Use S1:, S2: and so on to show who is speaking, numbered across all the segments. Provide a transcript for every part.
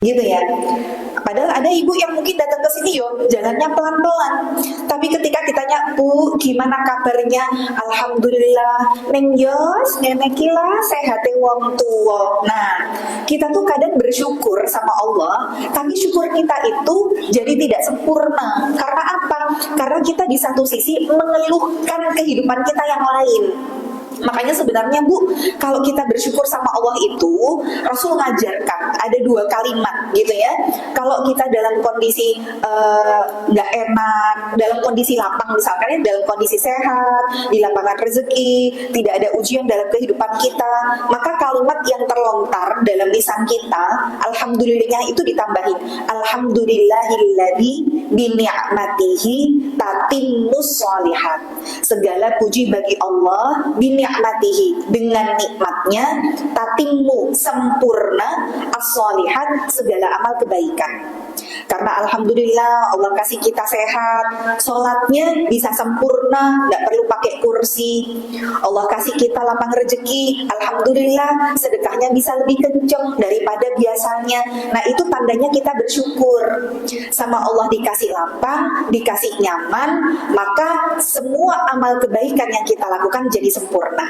S1: gitu ya. Padahal ada ibu yang mungkin datang ke sini yo jalannya pelan-pelan, tapi ketika ditanya, Bu, gimana kabarnya? Alhamdulillah, neng yos nenek kila sehat wong tua. Nah, kita tuh kadang bersyukur sama Allah, tapi syukur kita itu jadi tidak sempurna. Karena apa? Karena kita di satu sisi mengeluhkan kehidupan kita yang lain. Makanya sebenarnya Bu, kalau kita bersyukur sama Allah itu, Rasul ngajarkan ada 2 kalimat gitu ya. Kalau kita dalam kondisi nggak enak, dalam kondisi lapang misalkan ya, dalam kondisi sehat, di lapangan rezeki, tidak ada ujian dalam kehidupan kita, maka kalimat yang terlontar dalam lisan kita, alhamdulillahnya itu ditambahin, alhamdulillahilladzi bi ni'matihi tatimmus sholihat. Segala puji bagi Allah bi ni'matihi, dengan nikmatnya, tatimmu, sempurna, as-sholihat, segala amal kebaikan. Karena alhamdulillah Allah kasih kita sehat, sholatnya bisa sempurna, nggak perlu pakai kursi. Allah kasih kita lapang rezeki, alhamdulillah sedekahnya bisa lebih kenceng daripada biasanya. Nah itu tandanya kita bersyukur sama Allah, dikasih lapang, dikasih nyaman, maka semua amal kebaikan yang kita lakukan jadi sempurna.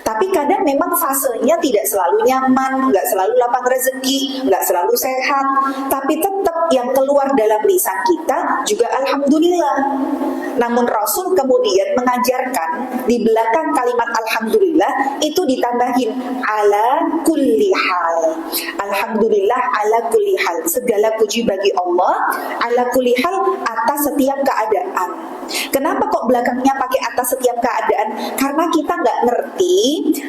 S1: Tapi kadang memang fasenya tidak selalu nyaman, nggak selalu lapang rezeki, nggak selalu sehat. Tapi tetap yang keluar dalam lisan kita juga alhamdulillah. Namun Rasul kemudian mengajarkan di belakang kalimat alhamdulillah itu ditambahin ala kulli hal. Alhamdulillah ala kulli hal. Segala puji bagi Allah ala kulli hal, atas setiap keadaan. Kenapa kok belakangnya pakai atas setiap keadaan? Karena kita nggak ngerti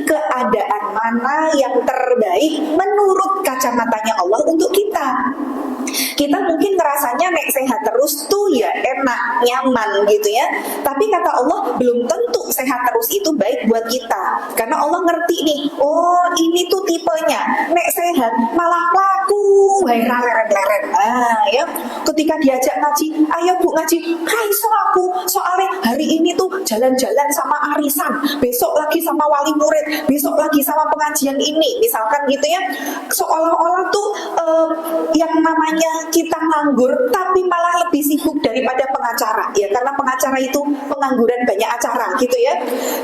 S1: keadaan mana yang terbaik menurut kacamatanya Allah untuk kita. Kita mungkin ngerasanya nek sehat terus tuh ya enak, nyaman gitu ya. Tapi kata Allah belum tentu sehat terus itu baik buat kita. Karena Allah ngerti nih, oh ini tuh tipenya nek sehat malah laku, leren-leren. Ya, ketika diajak ngaji, ayo Bu ngaji, raiso aku. Soalnya hari ini tuh jalan-jalan sama arisan, besok lagi sama wali murid, besok lagi sama pengajian ini, misalkan gitu ya. Seolah-olah tuh yang namanya kita nganggur, tapi malah lebih sibuk daripada pengacara, ya karena pengacara itu pengangguran banyak acara gitu ya.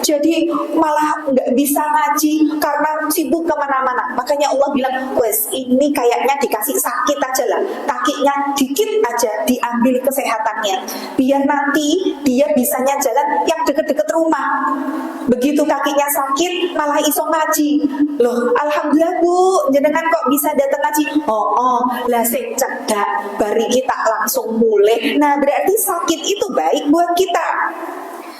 S1: Jadi malah nggak bisa ngaji karena sibuk kemana-mana. Makanya Allah bilang, wes ini kayaknya dikasih sakit aja lah, kakinya dikit aja diambil kesehatannya, biar nanti dia bisanya jalan yang deket-deket rumah. Begitu kakinya sakit malah iso ngaji. Loh, alhamdulillah Bu, jenengan kok bisa datang ngaji? Oh, lah sing cedak bari kita langsung mulai. Nah, berarti sakit itu baik buat kita.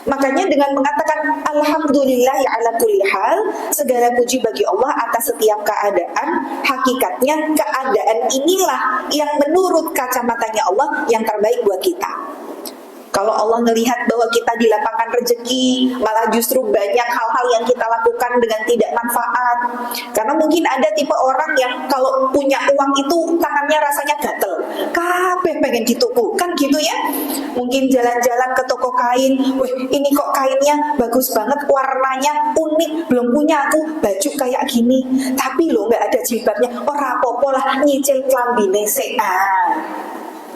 S1: Makanya dengan mengatakan alhamdulillah ya ala kulli hal, segala puji bagi Allah atas setiap keadaan, hakikatnya keadaan inilah yang menurut kacamatanya Allah yang terbaik buat kita. Kalau Allah melihat bahwa kita di lapangan rezeki, malah justru banyak hal-hal yang kita lakukan dengan tidak manfaat. Karena mungkin ada tipe orang yang kalau punya uang itu tangannya rasanya gatel, kabeh pengen dituku, kan gitu ya. Mungkin jalan-jalan ke toko kain, wih ini kok kainnya bagus banget, warnanya unik, belum punya aku baju kayak gini. Tapi lo nggak ada jilbabnya, ora apa-apa lah nyicil klambine sik.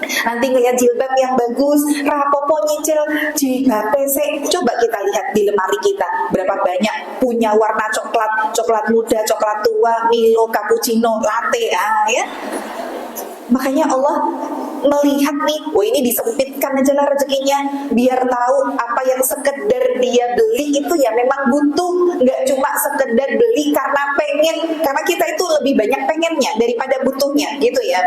S1: Nanti ngeliat jilbab yang bagus, rapopo nyicil jilbab PC. Coba kita lihat di lemari kita, berapa banyak punya warna coklat, coklat muda, coklat tua, Milo, cappuccino, latte, ya. Makanya Allah melihat nih, oh ini disempitkan aja lah rezekinya, biar tahu apa yang sekedar dia beli itu ya memang butuh, nggak cuma sekedar beli karena pengen, karena kita itu lebih banyak pengennya daripada butuhnya gitu ya.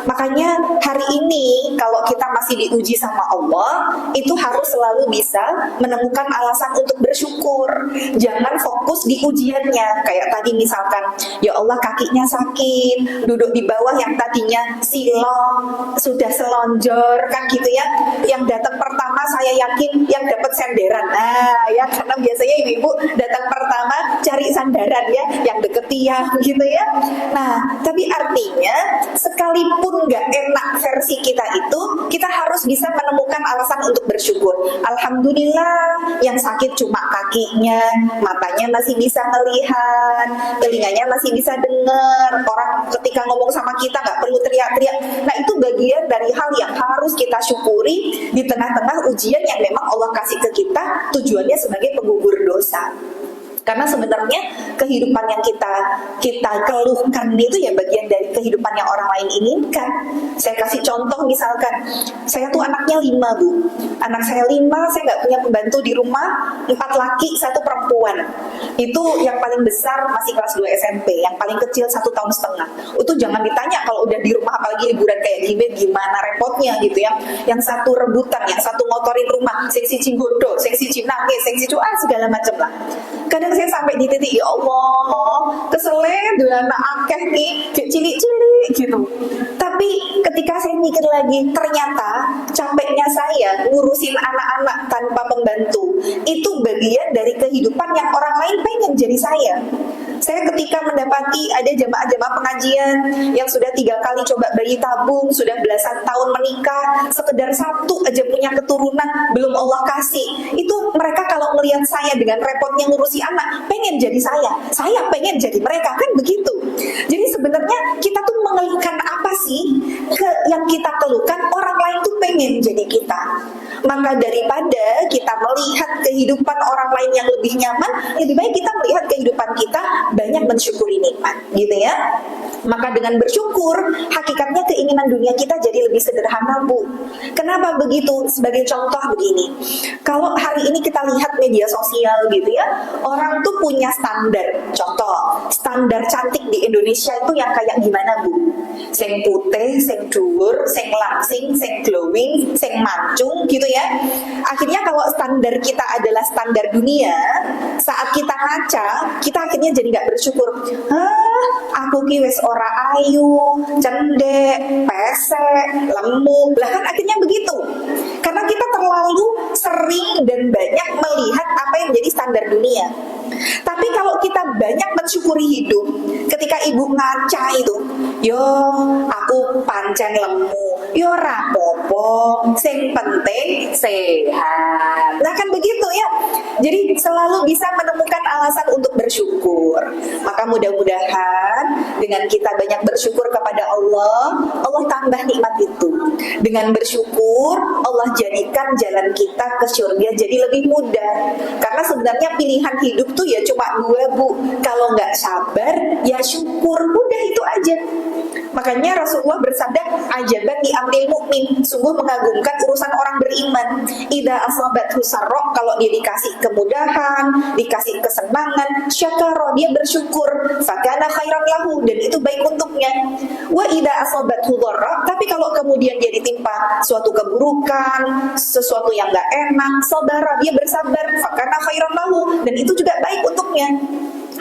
S1: Makanya hari ini kalau kita masih diuji sama Allah, itu harus selalu bisa menemukan alasan untuk bersyukur. Jangan fokus di ujiannya, kayak tadi misalkan, ya Allah kakinya sakit, duduk di bawah yang tadinya silong, sudah selonjor kan gitu ya. Yang datang pertama saya yakin yang dapat senderan. Nah, ya karena biasanya ibu-ibu datang pertama cari sandaran ya, yang deket tiang gitu ya. Nah, tapi artinya sekalipun nggak enak versi kita itu, kita harus bisa menemukan alasan untuk bersyukur. Alhamdulillah, yang sakit cuma kakinya, matanya masih bisa melihat, telinganya masih bisa dengar, orang ketika ngomong sama kita nggak perlu teriak-teriak. Nah, itu bagian dari hal yang harus kita syukuri di tengah-tengah ujian yang memang Allah kasih ke kita, tujuannya sebagai penggugur dosa. Karena sebenarnya kehidupan yang kita keluhkan itu ya bagian dari kehidupan yang orang lain inginkan. Saya kasih contoh, misalkan saya tuh anaknya 5 Bu. Anak saya 5, saya nggak punya pembantu di rumah, 4 laki 1 perempuan. Itu yang paling besar masih kelas 2 SMP, yang paling kecil 1 tahun setengah. Itu jangan ditanya kalau udah di rumah, apalagi liburan kayak gini, gimana repotnya gitu ya. Yang satu rebutan, yang satu ngotorin rumah, seksi cigodo, seksi cinangke, seksi cuan, segala macam lah. Kadang saya sampai di titik, ya Allah, keselnya dulana akeh nih, cilik-cilik gitu. Tapi ketika saya mikir lagi, ternyata capeknya saya ngurusin anak-anak tanpa pembantu itu bagian dari kehidupan yang orang lain pengen jadi saya. Saya ketika mendapati ada jamaah-jamaah pengajian yang sudah 3 kali coba bayi tabung, sudah belasan tahun menikah, sekedar 1 aja punya keturunan belum Allah kasih. Itu mereka kalau melihat saya dengan repotnya ngurusi anak, pengen jadi saya pengen jadi mereka, kan begitu. Jadi sebenarnya kita tuh mengeluhkan apa sih? Yang kita keluhkan orang lain tuh pengen jadi kita. Maka daripada kita melihat kehidupan orang lain yang lebih nyaman, lebih baik kita melihat kehidupan kita banyak mensyukuri nikmat, gitu ya. Maka dengan bersyukur, hakikatnya keinginan dunia kita jadi lebih sederhana, Bu. Kenapa begitu? Sebagai contoh begini, kalau hari ini kita lihat media sosial gitu ya, orang tuh punya standar. Contoh, standar cantik di Indonesia itu yang kayak gimana, Bu? Sing putih, sing dhuwur, sing langsing, sing glowing, sing mancung gitu ya. Akhirnya kalau standar kita adalah standar dunia, saat kita ngaca, kita akhirnya jadi nggak bersyukur. Aku ki wis ora ayu, cendek, pesek, lemu. Lah kan akhirnya begitu. Karena kita terlalu sering dan banyak melihat apa yang menjadi standar dunia. Tapi kalau kita banyak mensyukuri hidup, ketika ibu ngaca itu, yo aku pancen lemu, yo rapopo, sing penting sehat. Nah kan begitu ya. Jadi selalu bisa menemukan alasan untuk bersyukur. Maka mudah-mudahan dengan kita banyak bersyukur kepada Allah, Allah tambah nikmat itu. Dengan bersyukur, Allah jadikan jalan kita ke surga jadi lebih mudah. Karena sebenarnya pilihan hidup tuh ya cuma 2, Bu. Kalau nggak sabar, ya syukur. Udah itu aja. Makanya Rasulullah bersabda, ajaban di amril mukmin, sungguh mengagumkan urusan orang beriman. Idza asabathu sarra, kalau dia dikasih kemudahan, dikasih kesenangan, syakara, dia bersyukur, fakana khairan lahu, dan itu baik untuknya. Wa idza asabathu dharra, tapi kalau kemudian dia ditimpa suatu keburukan, sesuatu yang enggak enak, sabara, dia bersabar, fakana khairan lahu, dan itu juga baik untuknya.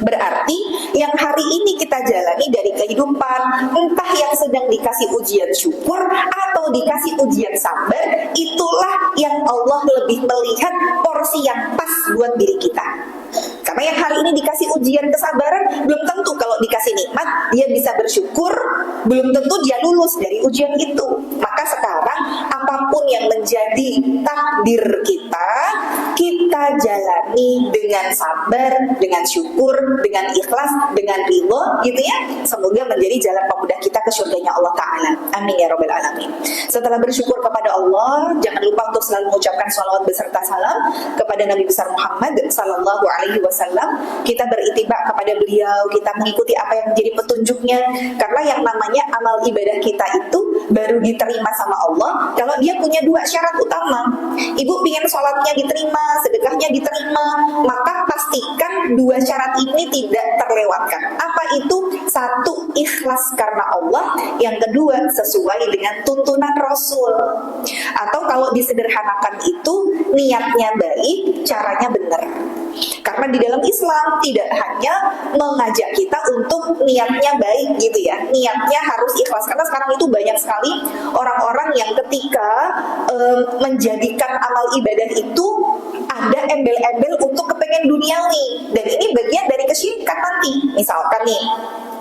S1: Berarti yang hari ini kita jalani dari kehidupan, entah yang sedang dikasih ujian syukur atau dikasih ujian sabar, itulah yang Allah lebih melihat porsi yang pas buat diri kita. Karena yang hari ini dikasih ujian kesabaran, belum tentu kalau dikasih nikmat dia bisa bersyukur, belum tentu dia lulus dari ujian itu. Maka sekarang apapun yang menjadi takdir kita, kita jalani dengan sabar, dengan syukur, dengan ikhlas, dengan ridho, gitu ya. Semoga menjadi jalan pemudah kita ke surganya Allah Ta'ala. Amin ya Rabbal Alamin. Setelah bersyukur kepada Allah, jangan lupa untuk selalu mengucapkan sholawat beserta salam kepada Nabi besar Muhammad Sallallahu Alaihi Wasallam. Kita beritiba kepada beliau, kita mengikuti apa yang menjadi petunjuknya. Karena yang namanya amal ibadah kita itu baru diterima sama Allah kalau dia punya 2 syarat utama. Ibu pingin sholatnya diterima, sedekahnya ibadahnya diterima, maka pastikan dua syarat ini tidak terlewatkan. Apa itu? Satu, ikhlas karena Allah. Yang kedua, sesuai dengan tuntunan Rasul. Atau kalau disederhanakan itu, niatnya baik, caranya benar. Karena di dalam Islam tidak hanya mengajak kita untuk niatnya baik gitu ya, niatnya harus ikhlas. Karena sekarang itu banyak sekali orang-orang yang ketika menjadikan amal ibadah itu ada embel-embel untuk kepengen duniawi, dan ini bagian dari kesyirikan nanti. Misalkan nih,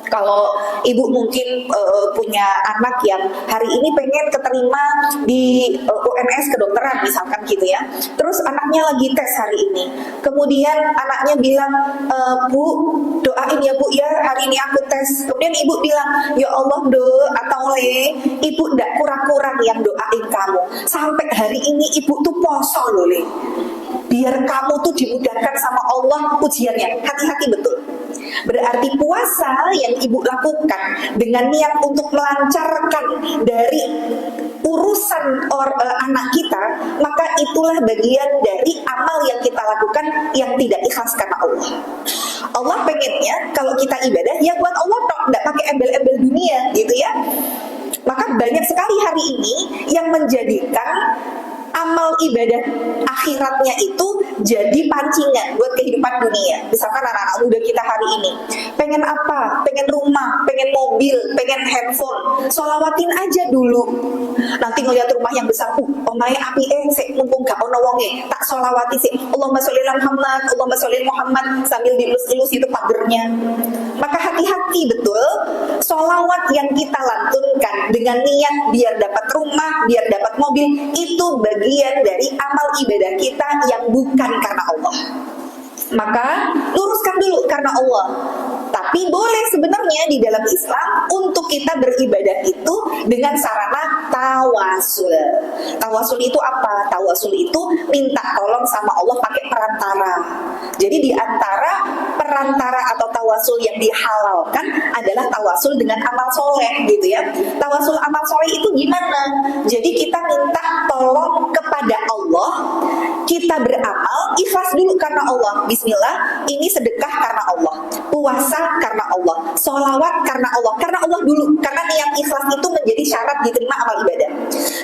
S1: kalau ibu mungkin punya anak yang hari ini pengen keterima di UNS kedokteran misalkan gitu ya, terus anaknya lagi tes hari ini, kemudian anaknya bilang, Bu, doain ya Bu ya, hari ini aku tes. Kemudian ibu bilang, ya Allah do, atau le, ibu ndak kurang-kurang yang doain kamu, sampai hari ini ibu tuh poso loh le, biar kamu tuh dimudahkan sama Allah ujiannya. Hati-hati betul. Berarti puasa yang ibu lakukan dengan niat untuk melancarkan dari urusan anak kita, maka itulah bagian dari amal yang kita lakukan yang tidak ikhlas karena Allah. Allah pengennya kalau kita ibadah ya buat Allah tok, nggak pakai embel-embel dunia gitu ya. Maka banyak sekali hari ini yang menjadikan amal ibadah akhiratnya itu jadi pancingan buat kehidupan dunia. Misalkan anak-anak muda kita hari ini pengen apa? Pengen rumah, pengen mobil, pengen handphone. Sholawatin aja dulu. Nanti ngeliat rumah yang besar, omae api sik mumpung gak ono wonge, tak sholawati sik. Allahumma sholli ala Muhammad, Allahumma sholli ala Muhammad, sambil dilus-ilus itu pagernya. Maka hati-hati betul, sholawat yang kita lantunkan dengan niat biar dapat rumah, biar dapat mobil, itu bagian dari amal ibadah kita yang bukan karena Allah. Maka luruskan dulu karena Allah. Tapi boleh sebenarnya di dalam Islam untuk kita beribadah itu dengan sarana tawasul. Tawasul itu apa? Tawasul itu minta tolong sama Allah pakai perantara. Jadi di antara perantara atau tawasul yang dihalalkan adalah tawasul dengan amal soleh gitu ya. Tawasul amal soleh itu gimana? Jadi kita minta tolong kepada Allah, kita beramal ikhlas dulu karena Allah. Bismillah, ini sedekah karena Allah, puasa karena Allah, sholawat karena Allah dulu, karena niat ikhlas itu menjadi syarat diterima amal ibadah.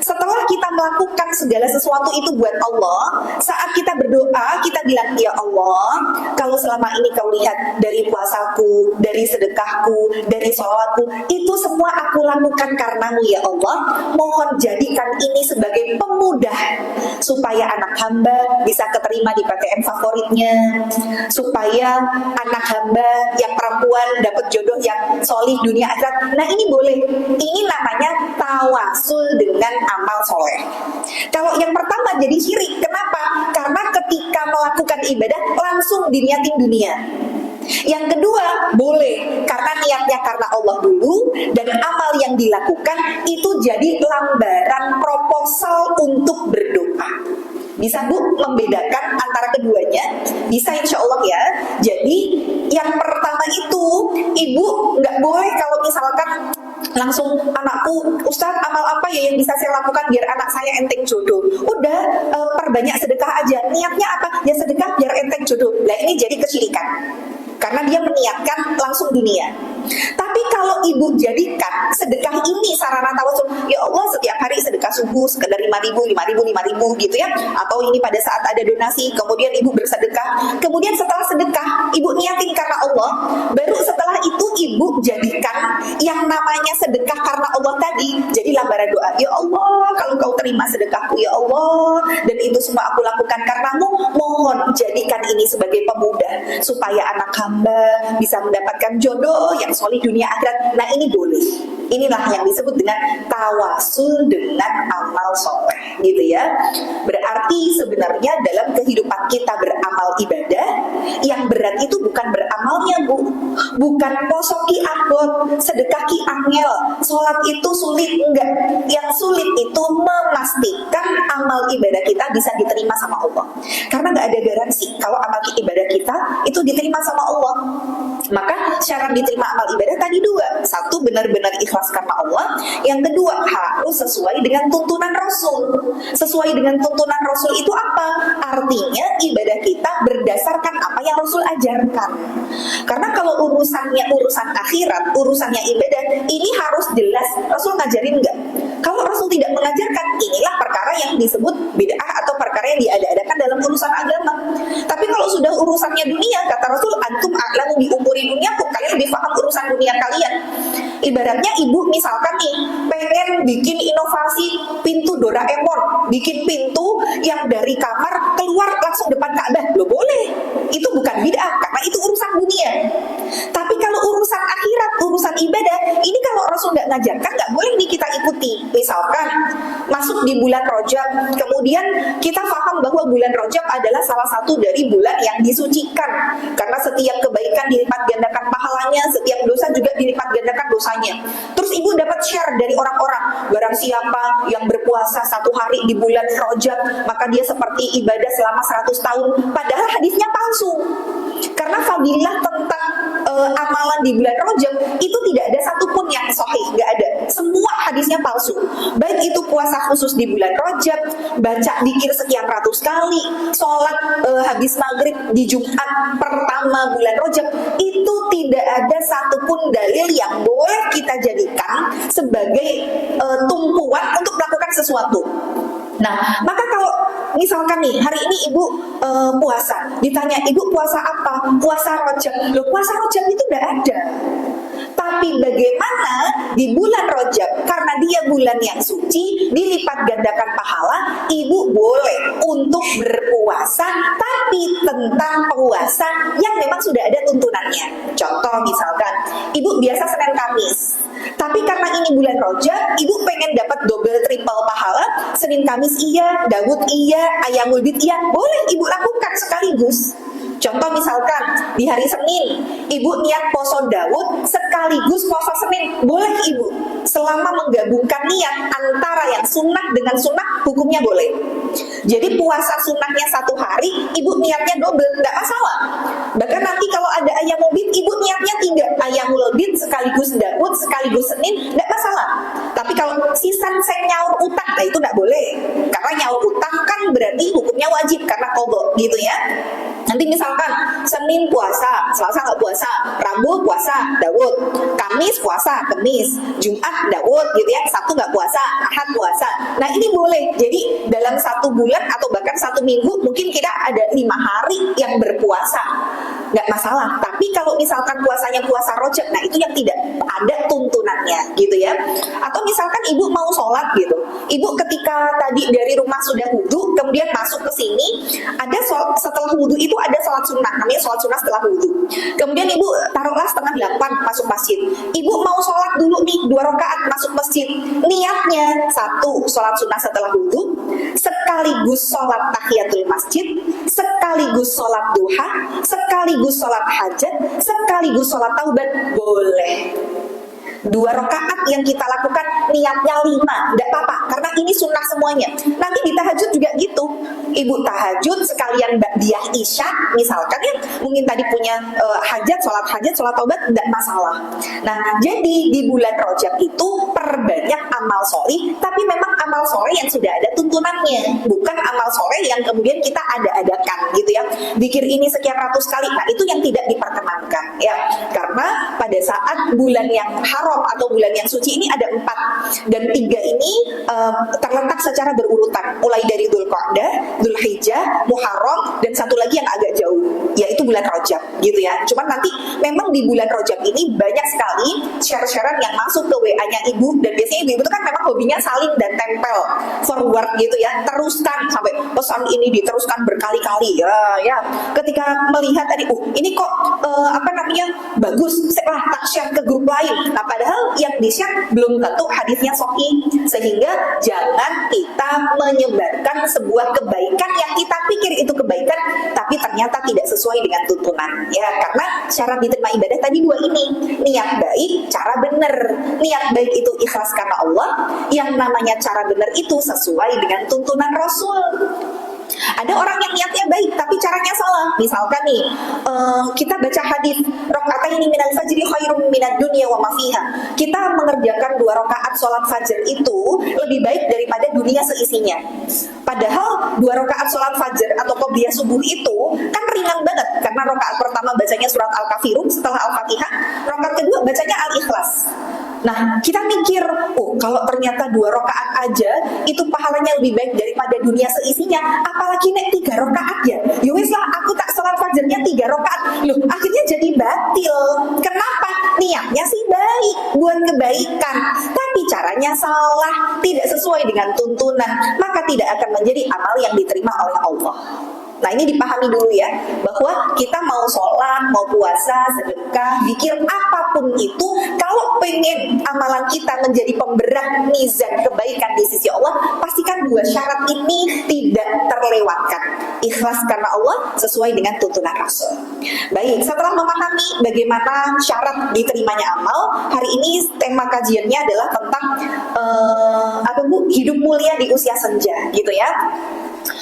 S1: Setelah kita melakukan segala sesuatu itu buat Allah, saat kita berdoa kita bilang, ya Allah, kalau selama ini kau lihat dari puasaku, dari sedekahku, dari sholawatku, itu semua aku lakukan karenamu ya Allah, mohon jadikan ini sebagai pemudah supaya anak hamba bisa keterima di PTN favoritnya, supaya anak hamba yang perempuan dapat jodoh yang solih dunia akhirat. Nah ini boleh, ini namanya tawasul dengan amal soleh. Kalau yang pertama jadi syirik, kenapa? Karena ketika melakukan ibadah langsung diniatin dunia. Yang kedua boleh karena niatnya karena Allah dulu, dan amal yang dilakukan itu jadi lambaran proposal untuk berdoa. Bisa Bu membedakan antara keduanya? Bisa insya Allah ya. Jadi yang pertama itu ibu nggak boleh kalau misalkan langsung, anakku Ustaz amal apa ya yang bisa saya lakukan biar anak saya enteng jodoh? Udah perbanyak sedekah aja. Niatnya apa? Ya sedekah biar enteng jodoh. Nah ini jadi kesyirikan karena dia meniatkan langsung dunia. Tapi kalau ibu jadikan sedekah ini sarana tawasul, ya Allah setiap hari sedekah subuh sekedar 5.000 gitu ya, atau ini pada saat ada donasi kemudian ibu bersedekah, kemudian setelah sedekah ibu niatin karena Allah, baru setelah itu ibu jadikan yang namanya sedekah karena Allah tadi jadi lambaran doa. Ya Allah, kalau kau terima sedekahku ya Allah, dan itu semua aku lakukan karenamu, mohon jadikan ini sebagai pemudah supaya anak hamba bisa mendapatkan jodoh yang solih dunia akhirat. Nah ini boleh. Inilah yang disebut dengan tawasul dengan amal soleh gitu ya. Berarti sebenarnya dalam kehidupan kita beramal ibadah, yang berat itu bukan beramalnya Bu, bukan posoki abot, sedekah ki angel, sholat itu sulit, enggak. Yang sulit itu memastikan amal ibadah kita bisa diterima sama Allah. Karena nggak ada garansi kalau amal ibadah kita itu diterima sama Allah. Maka syarat diterima amal amal ibadah tadi dua. Satu, benar-benar ikhlas karena Allah. Yang kedua, harus sesuai dengan tuntunan Rasul. Sesuai dengan tuntunan Rasul itu apa? Artinya ibadah kita berdasarkan apa yang Rasul ajarkan. Karena kalau urusannya urusan akhirat, urusannya ibadah, ini harus jelas Rasul ngajarin nggak? Kalau Rasul tidak mengajarkan, inilah perkara yang disebut bid'ah atau perkara yang diada-adakan dalam urusan agama. Tapi kalau sudah urusannya dunia, kata Rasul, antum a'lamu bi umuri dunyakum, kalian lebih paham urusan dunia kalian. Ibaratnya ibu misalkan nih pengen bikin inovasi pintu Doraemon, bikin pintu yang dari kamar keluar langsung depan Ka'bah, lo boleh. Itu bukan bid'ah karena itu urusan dunia. Tapi kalau urusan akhirat, urusan ibadah, ini kalau Rasul nggak ngajarkan, nggak boleh nih kita ikuti. Misalkan masuk di bulan Rajab, kemudian kita paham bahwa bulan Rajab adalah salah satu dari bulan yang disucikan, karena setiap kebaikan dilipat gandakan pahalanya, setiap dosa juga dilipat gandakan dosanya. Terus ibu dapat share dari orang-orang, barang siapa yang berpuasa 1 hari di bulan Rajab, maka dia seperti ibadah selama 100 tahun. Padahal hadisnya palsu. Karena fadilah tentang amalan di bulan Rajab itu tidak ada satupun yang sahih, nggak ada. Semua hadisnya palsu. Baik itu puasa khusus di bulan Rajab, baca zikir sekian ratus kali, sholat habis maghrib di Jumat pertama bulan Rajab, itu tidak ada satupun dalil yang boleh kita jadikan sebagai tumpuan untuk melakukan sesuatu. Nah, maka kalau misalkan nih hari ini ibu puasa, ditanya ibu puasa apa? Puasa Rajab. Loh, puasa Rajab itu udah ada. Tapi bagaimana di bulan Rajab, karena dia bulan yang suci, dilipat gandakan pahala, ibu boleh untuk berpuasa, tapi tentang puasa yang memang sudah ada tuntunannya. Contoh misalkan, ibu biasa Senin Kamis, tapi karena ini bulan Rajab, ibu pengen dapat double triple pahala, Senin Kamis iya, Daud iya, Ayamul Bid iya, boleh ibu lakukan sekaligus. Contoh misalkan di hari Senin, ibu niat poso Daud sekaligus poso Senin, boleh ibu. Selama menggabungkan niat antara yang sunnah dengan sunnah, hukumnya boleh. Jadi puasa sunnahnya 1 hari, ibu niatnya double, nggak masalah. Bahkan nanti kalau ada ayamul bid, ibu niatnya 3, ayamul bid sekaligus Daud sekaligus Senin, nggak masalah. Tapi kalau sisan saya nyaur utang, nah itu nggak boleh. Karena nyaur utang kan berarti hukumnya wajib karena qadha gitu ya. Nanti misalkan Senin puasa, Selasa nggak puasa, Rabu puasa, Daud, Kamis puasa, Kemis, Jumat Daud gitu ya, Sabtu nggak puasa, Ahad puasa. Nah ini boleh. Jadi dalam 1 bulan atau bahkan 1 minggu mungkin kita ada 5 hari yang berpuasa, nggak masalah. Tapi kalau misalkan puasanya puasa Rajab, nah itu yang tidak ada tuntunannya gitu ya. Atau misalkan ibu mau sholat gitu, ibu ketika tadi dari rumah sudah wudhu, kemudian masuk ke sini, ada setelah wudhu itu ada sholat sunnah, namanya sholat sunnah setelah wudhu. Kemudian ibu taruhlah 7:30 masuk masjid, ibu mau sholat dulu nih 2 rakaat masuk masjid, niatnya 1 sholat sunnah setelah wudhu, sekaligus sholat tahiyatul masjid, sekaligus sholat duha, sekaligus sholat hajat, sekaligus sholat taubat, boleh. 2 rakaat yang kita lakukan niatnya 5, tidak apa-apa karena ini sunnah semuanya. Nanti di tahajud juga gitu, ibu tahajud sekalian ba'diyah isya misalkan ya, mungkin tadi punya hajat, sholat taubat, tidak masalah. Nah jadi di bulan Rajab itu perbanyak amal soleh, tapi memang amal soleh yang sudah ada tuntunannya, bukan amal soleh yang kemudian kita ada-adakan gitu ya. Zikir ini sekian ratus kali, nah itu yang tidak diperkenankan ya, karena pada saat bulan yang haram atau bulan yang suci ini ada 4, dan 3 ini terletak secara berurutan, mulai dari Dzulqa'dah, Dzulhijjah, Muharram, dan satu lagi yang agak jauh, yaitu bulan Rajab gitu ya. Cuman nanti memang di bulan Rajab ini banyak sekali share-sharean yang masuk ke WA-nya ibu, dan biasanya ibu itu kan memang hobinya saling dan tempel forward gitu ya, teruskan sampai pesan ini diteruskan berkali-kali ya. Ketika melihat tadi, ini kok bagus, saya tak share ke grup lain. Nah padahal yang di-share belum tentu hadisnya sahih, sehingga jangan kita menyebarkan sebuah kebaikan yang kita pikir itu kebaikan tapi ternyata tidak sesuai dengan tuntunan ya. Karena syarat diterima ibadah tadi 2 ini, niat baik, cara benar. Niat baik itu ikhlas karena Allah, yang namanya cara benar itu sesuai dengan tuntunan Rasul. Ada orang yang niatnya baik tapi caranya salah. Misalkan nih, kita baca hadis rakaataini minal fajri khairum minad dunya wa ma fiha. Kita mengerjakan 2 rakaat sholat fajar itu lebih baik daripada dunia seisinya. Padahal 2 rakaat sholat fajar atau qobliyah subuh itu kan ringan banget, karena rakaat pertama bacanya surat Al-Kafirun setelah Al-Fatihah, rakaat kedua bacanya Al-Ikhlas. Nah, kita mikir, oh kalau ternyata 2 rakaat aja itu pahalanya lebih baik daripada dunia seisinya, apalagi nek 3 rakaat ya. Ya wis lah, aku tak sholat fajarnya 3 rakaat. Loh, akhirnya jadi batil. Kenapa? Niatnya sih baik, buat kebaikan, tapi caranya salah, tidak sesuai dengan tuntunan, maka tidak akan menjadi amal yang diterima oleh Allah. Nah, ini dipahami dulu ya, bahwa kita mau sholat, mau puasa, sedekah, zikir, apapun itu, kalau pengen amalan kita menjadi pemberat mizan kebaikan di sisi Allah, pastikan 2 syarat ini tidak terlewatkan. Ikhlas karena Allah sesuai dengan tuntunan Rasul. Baik, setelah memahami bagaimana syarat diterimanya amal, hari ini tema kajiannya adalah tentang hidup mulia di usia senja, gitu ya.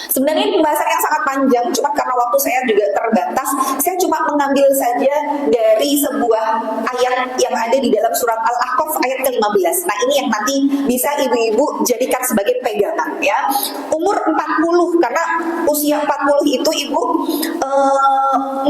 S1: Sebenarnya ini pembahasan yang sangat panjang, cuma karena waktu saya juga terbatas, saya cuma mengambil saja dari sebuah ayat yang ada di dalam surat Al-Ahqaf ayat ke-15. Nah, ini yang nanti bisa ibu-ibu jadikan sebagai pegangan ya. Umur 40, karena usia 40 itu ibu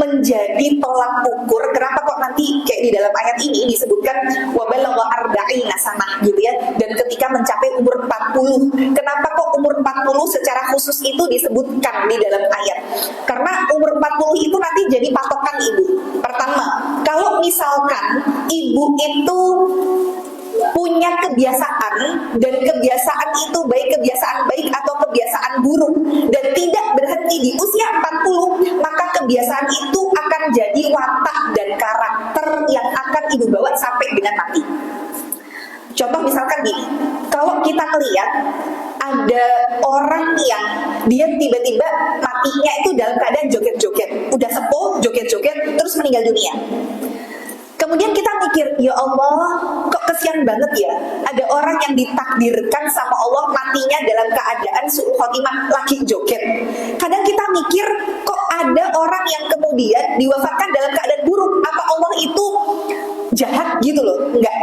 S1: menjadi tolak ukur. Kenapa kok nanti kayak di dalam ayat ini disebutkan wabalagha arba'ina sanah gitu ya. Dan ketika mencapai umur 40, kenapa kok umur 40 secara khusus itu disebutkan di dalam ayat? Karena umur 40 itu nanti jadi patokan ibu. Pertama, kalau misalkan ibu itu punya kebiasaan, dan kebiasaan itu baik kebiasaan baik atau kebiasaan buruk, dan tidak berhenti di usia 40, maka kebiasaan itu akan jadi watak dan karakter yang akan ibu bawa sampai dengan mati. Contoh misalkan gini, kalau kita lihat ada orang yang dia tiba-tiba matinya itu dalam keadaan joget-joget, udah sepuh, joget-joget, terus meninggal dunia. Kemudian kita mikir, ya Allah, kok kesian banget ya, ada orang yang ditakdirkan sama Allah matinya dalam keadaan su'ul khotimah, lagi joget. Kadang kita mikir, kok ada orang yang kemudian diwafatkan dalam keadaan buruk, apa Allah itu jahat gitu loh? Enggak.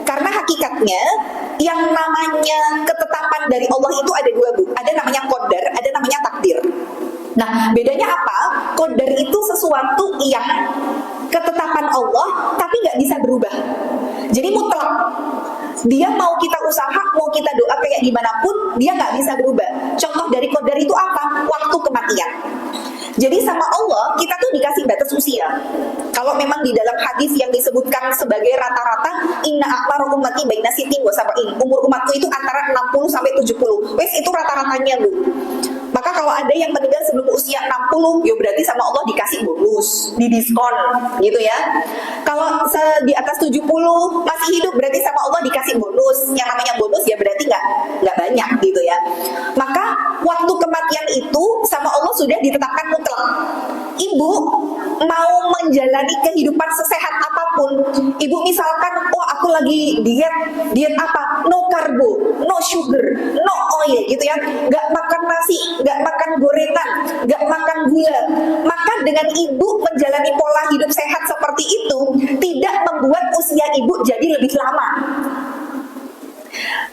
S1: Karena hakikatnya yang namanya ketetapan dari Allah itu ada 2, Bu. Ada namanya qadar, ada namanya takdir. Nah, bedanya apa? Qadar itu sesuatu yang ketetapan Allah tapi nggak bisa berubah. Jadi mutlak. Dia mau kita usaha, mau kita doa kayak gimana pun, dia nggak bisa berubah. Contoh dari qadar itu apa? Waktu kematian. Jadi sama Allah kita tuh dikasih batas usia. Kalau memang di dalam hadis yang disebutkan sebagai rata-rata, inna aqmar ummati baina sittin wa sab'in, umur umatku itu antara 60 sampai 70. Wes itu rata-ratanya, Bu. Maka kalau ada yang meninggal sebelum usia 60, ya berarti sama Allah dikasih bonus, didiskon gitu ya. Kalau di atas 70 masih hidup, berarti sama Allah dikasih bonus. Yang namanya bonus ya berarti nggak banyak gitu ya. Maka waktu kematian itu sama Allah sudah ditetapkan mutlak. Ibu mau menjalani kehidupan sesehat apapun, ibu misalkan, oh aku lagi diet apa? No karbo, no sugar, no oil gitu ya, nggak makan nasi, nggak makan gorengan, nggak makan gula. Maka dengan ibu menjalani pola hidup sehat seperti itu, tidak membuat usia ibu jadi lebih lama.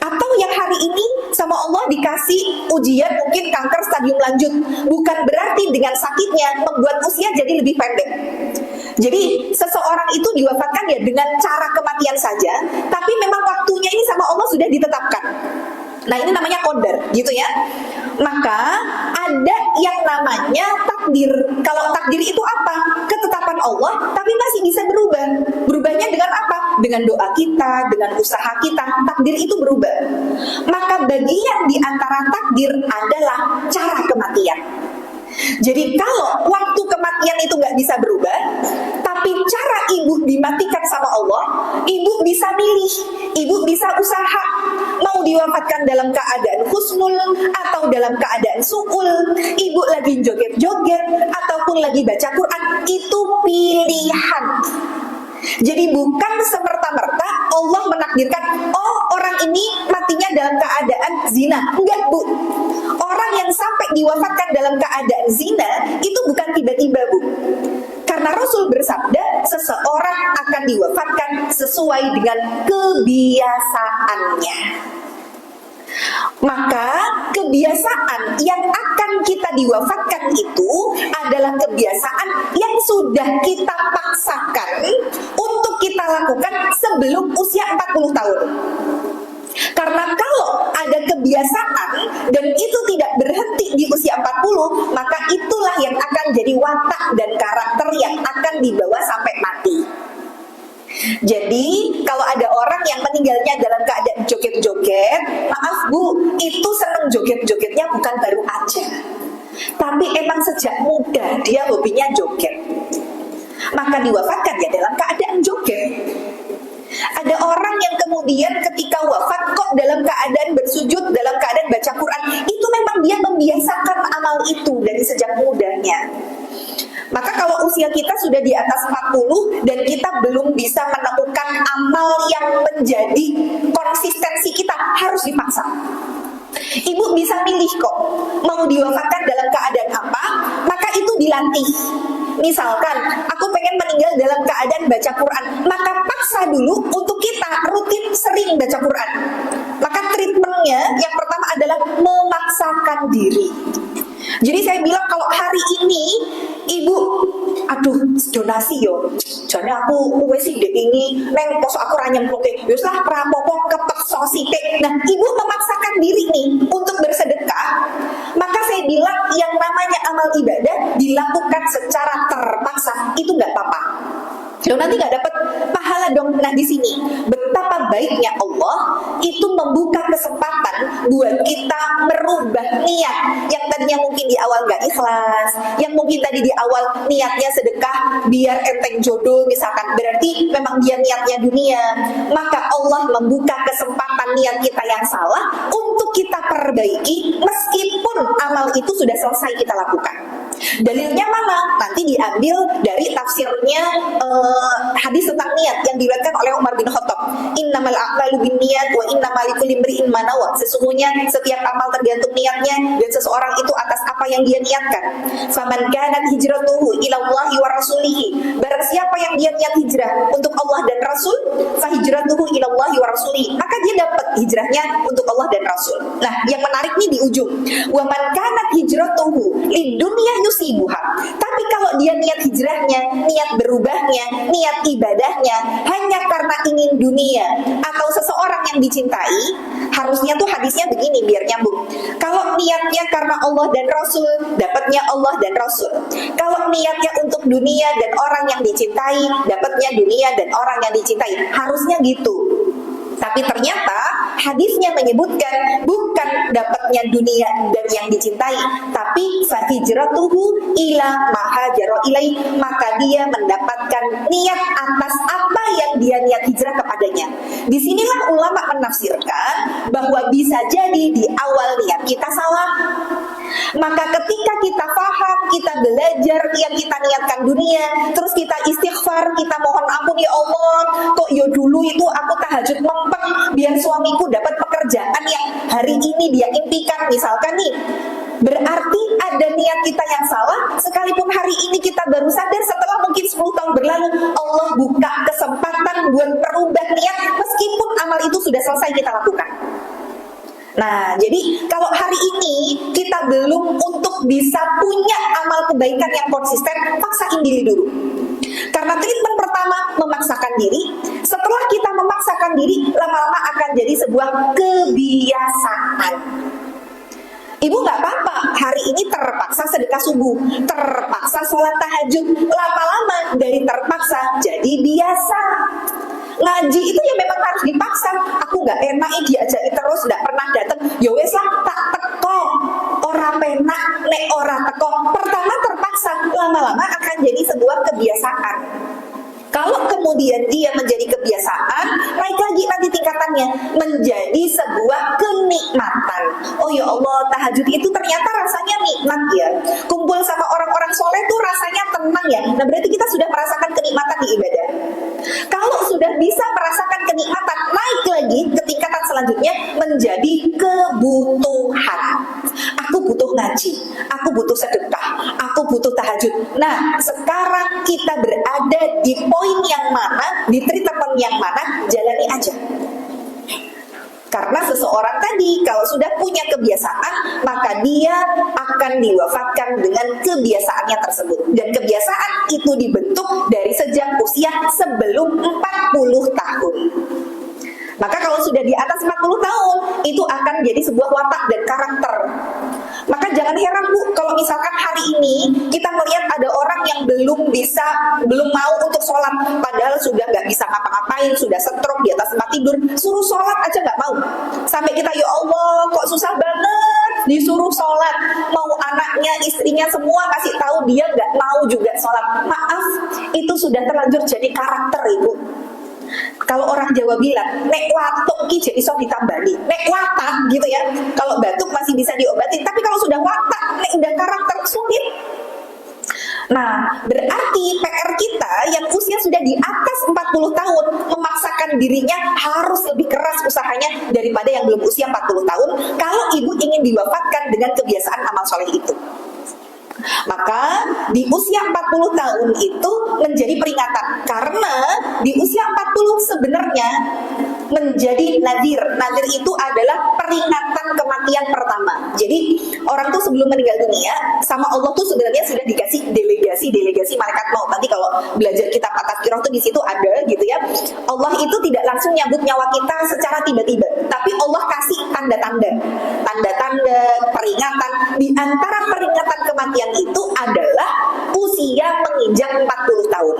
S1: Atau yang hari ini sama Allah dikasih ujian mungkin kanker stadium lanjut, bukan berarti dengan sakitnya membuat usia jadi lebih pendek. Jadi seseorang itu diwafatkan ya dengan cara kematian saja, tapi memang waktunya ini sama Allah sudah ditetapkan. Nah, ini namanya qadar gitu ya. Maka ada yang namanya takdir. Kalau takdir itu apa? Ketetapan Allah, tapi masih bisa berubah. Berubahnya dengan apa? Dengan doa kita, dengan usaha kita, takdir itu berubah. Maka bagian di antara takdir adalah cara kematian. Jadi kalau waktu kematian itu nggak bisa berubah, tapi cara ibu dimatikan sama Allah, ibu bisa milih, ibu bisa usaha, mau diwafatkan dalam keadaan husnul atau dalam keadaan su'ul, ibu lagi joget-joget ataupun lagi baca Quran, itu pilihan. Jadi bukan semerta-merta Allah menakdirkan, oh orang ini mati matinya dalam keadaan zina. Enggak, Bu. Orang yang sampai diwafatkan dalam keadaan zina itu bukan tiba-tiba, Bu. Karena Rasul bersabda, seseorang akan diwafatkan sesuai dengan kebiasaannya. Maka kebiasaan yang akan kita diwafatkan itu adalah kebiasaan yang sudah kita paksakan untuk kita lakukan sebelum usia 40 tahun. Karena kalau ada kebiasaan dan itu tidak berhenti di usia 40, maka itulah yang akan jadi watak dan karakter yang akan dibawa sampai mati. Jadi kalau ada orang yang meninggalnya dalam keadaan joget-joget, maaf Bu, itu seneng joget-jogetnya bukan baru aja, tapi emang sejak muda dia hobinya joget, maka diwafatkan ya dalam keadaan joget. Ada orang yang kemudian ketika wafat kok dalam keadaan bersujud, dalam keadaan baca Quran. Itu memang dia membiasakan amal itu dari sejak mudanya. Maka kalau usia kita sudah di atas 40 dan kita belum bisa menemukan amal yang menjadi konsistensi kita, harus dipaksa. Ibu bisa milih kok mau diwafatkan dalam keadaan apa, maka itu dilatih. Misalkan aku pengen meninggal dalam keadaan baca Quran, maka paksa dulu untuk kita rutin sering baca Quran. Maka treatmentnya yang pertama adalah memaksakan diri. Jadi saya bilang kalau hari ini ibu, aduh donasi yo, jadi aku wes sih ini neng pos aku ranyem kloke, yuslah prapopo kepekso sithik. Nah ibu memaksakan diri nih untuk bersedekah, maka saya bilang yang namanya amal ibadah dilakukan secara terpaksa itu nggak apa-apa. Loh, nanti nggak dapat pahala dong. Nah di sini betapa baiknya Allah itu membuka kesempatan buat kita merubah niat yang tadinya mungkin di awal nggak ikhlas, yang mungkin tadi di awal niatnya sedekah biar enteng jodoh misalkan, berarti memang dia niatnya dunia. Maka Allah membuka kesempatan niat kita yang salah untuk kita perbaiki meskipun amal itu sudah selesai kita lakukan. Dalilnya mana? Nanti diambil dari tafsirnya hadis tentang niat yang diriwayatkan oleh Umar bin Khattab. Innamal a'malu binniyat wa innamal likulli imri'in ma nawa. Sesungguhnya setiap amal tergantung niatnya dan seseorang itu atas apa yang dia niatkan. Faman kanat hijratuhu ila Allahi wa rasulihi. Barang siapa yang dia niat hijrah untuk Allah dan Rasul, fa hijratuhu ila Allahi wa rasulihi. Maka dia dapat hijrahnya untuk Allah dan Rasul. Nah, yang menarik nih di ujung. Wa man kanat hijratuhu lidunya yusibuha. Tapi kalau dia niat hijrahnya, niat berubahnya, niat ibadahnya hanya karena ingin dunia atau seseorang yang dicintai, harusnya tuh hadisnya begini biar nyambung. Kalau niatnya karena Allah dan Rasul, dapatnya Allah dan Rasul. Kalau niatnya untuk dunia dan orang yang dicintai, dapatnya dunia dan orang yang dicintai. Harusnya gitu. Tapi ternyata hadisnya menyebutkan bukan dapatnya dunia dan yang dicintai, tapi fahijratuhu ila ma hajara ilai, maka dia mendapatkan niat atas apa yang dia niat hijrah kepadanya. Disinilah ulama menafsirkan bahwa bisa jadi di awal niat kita salah. Maka ketika kita paham, kita belajar yang kita niatkan dunia, terus kita istighfar, kita mohon ampun, ya Allah, kok yo dulu itu aku tahajud mempeng biar suamiku dapat pekerjaan yang hari ini dia impikan misalkan nih. Berarti ada niat kita yang salah, sekalipun hari ini kita baru sadar setelah mungkin 10 tahun berlalu, Allah buka kesempatan buat merubah niat meskipun amal itu sudah selesai kita lakukan. Nah, jadi kalau hari ini kita belum untuk bisa punya amal kebaikan yang konsisten, paksain diri dulu. Karena treatment pertama memaksakan diri, setelah kita memaksakan diri, lama-lama akan jadi sebuah kebiasaan. Ibu nggak apa-apa, hari ini terpaksa sedekah subuh, terpaksa sholat tahajud, lama-lama dari terpaksa jadi biasa. Ngaji itu ya memang harus dipaksa. Aku nggak enak diajaki terus, nggak pernah datang. Ya wes lah, tak teko. Ora penak, nek ora teko. Pertama terpaksa, lama-lama akan jadi sebuah kebiasaan. Kalau kemudian dia menjadi kebiasaan, naik lagi nanti tingkatannya menjadi sebuah kenikmatan. Oh ya Allah, tahajud itu ternyata rasanya nikmat ya. Kumpul sama orang-orang soleh tuh rasanya tenang ya. Nah berarti kita sudah merasakan kenikmatan di ibadah. Kalau sudah bisa merasakan kenikmatan, naik lagi ke tingkatan selanjutnya menjadi kebutuhan. Aku butuh ngaji, aku butuh sedekah, aku butuh tahajud. Nah sekarang kita berada di poin yang mana, di treatment yang mana, jalani aja. Karena seseorang tadi kalau sudah punya kebiasaan, maka dia akan diwafatkan dengan kebiasaannya tersebut. Dan kebiasaan itu dibentuk dari sejak usia sebelum 40 tahun. Maka kalau sudah di atas 40 tahun, itu akan jadi sebuah watak dan karakter. Maka jangan heran Bu, kalau misalkan hari ini kita melihat ada orang yang belum mau untuk sholat, padahal sudah nggak bisa ngapa-ngapain, sudah stroke di atas tempat tidur, suruh sholat aja nggak mau. Sampai kita, ya Allah, kok susah banget disuruh sholat. Mau anaknya, istrinya semua kasih tahu, dia nggak mau juga sholat. Maaf, itu sudah terlanjur jadi karakter Ibu. Kalau orang Jawa bilang, nek watuk ki jadi iso ditambani, nek watak gitu ya. Kalau batuk masih bisa diobati, tapi kalau sudah watak, nek udah karakter sulit. Nah, berarti PR kita yang usia sudah di atas 40 tahun memaksakan dirinya harus lebih keras usahanya daripada yang belum usia 40 tahun kalau ibu ingin diwafatkan dengan kebiasaan amal soleh itu. Maka di usia 40 tahun itu menjadi peringatan, karena di usia 40 sebenarnya menjadi nadir. Nadir itu adalah peringatan kematian pertama. Jadi orang tuh sebelum meninggal dunia sama Allah tuh sebenarnya sudah dikasih delegasi malaikat maut. Nanti kalau belajar kitab At-Tazkirah tuh di situ ada gitu ya. Allah itu tidak langsung nyambut nyawa kita secara tiba-tiba, tapi Allah kasih tanda-tanda peringatan. Di antara peringatan kematian itu adalah usia menginjak 40 tahun.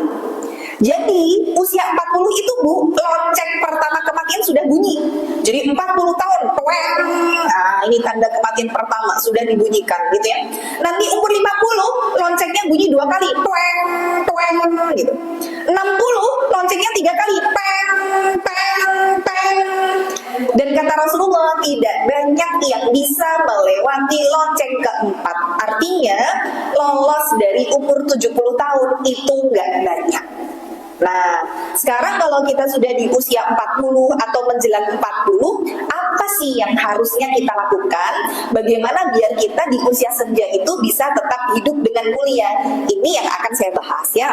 S1: Jadi usia 40 itu Bu, lonceng pertama kematian sudah bunyi. Jadi 40 tahun, tweng. Nah, ini tanda kematian pertama sudah dibunyikan gitu ya. Nanti umur 50, loncengnya bunyi 2 kali, tweng, tweng gitu. 60, loncengnya 3 kali, peng, peng, peng. Dan kata Rasulullah, tidak banyak yang bisa melewati lonceng keempat. Artinya, lolos dari umur 70 tahun itu nggak banyak. Nah, sekarang kalau kita sudah di usia 40 atau menjelang 40, apa sih yang harusnya kita lakukan? Bagaimana biar kita di usia senja itu bisa tetap hidup dengan mulia? Ini yang akan saya bahas ya.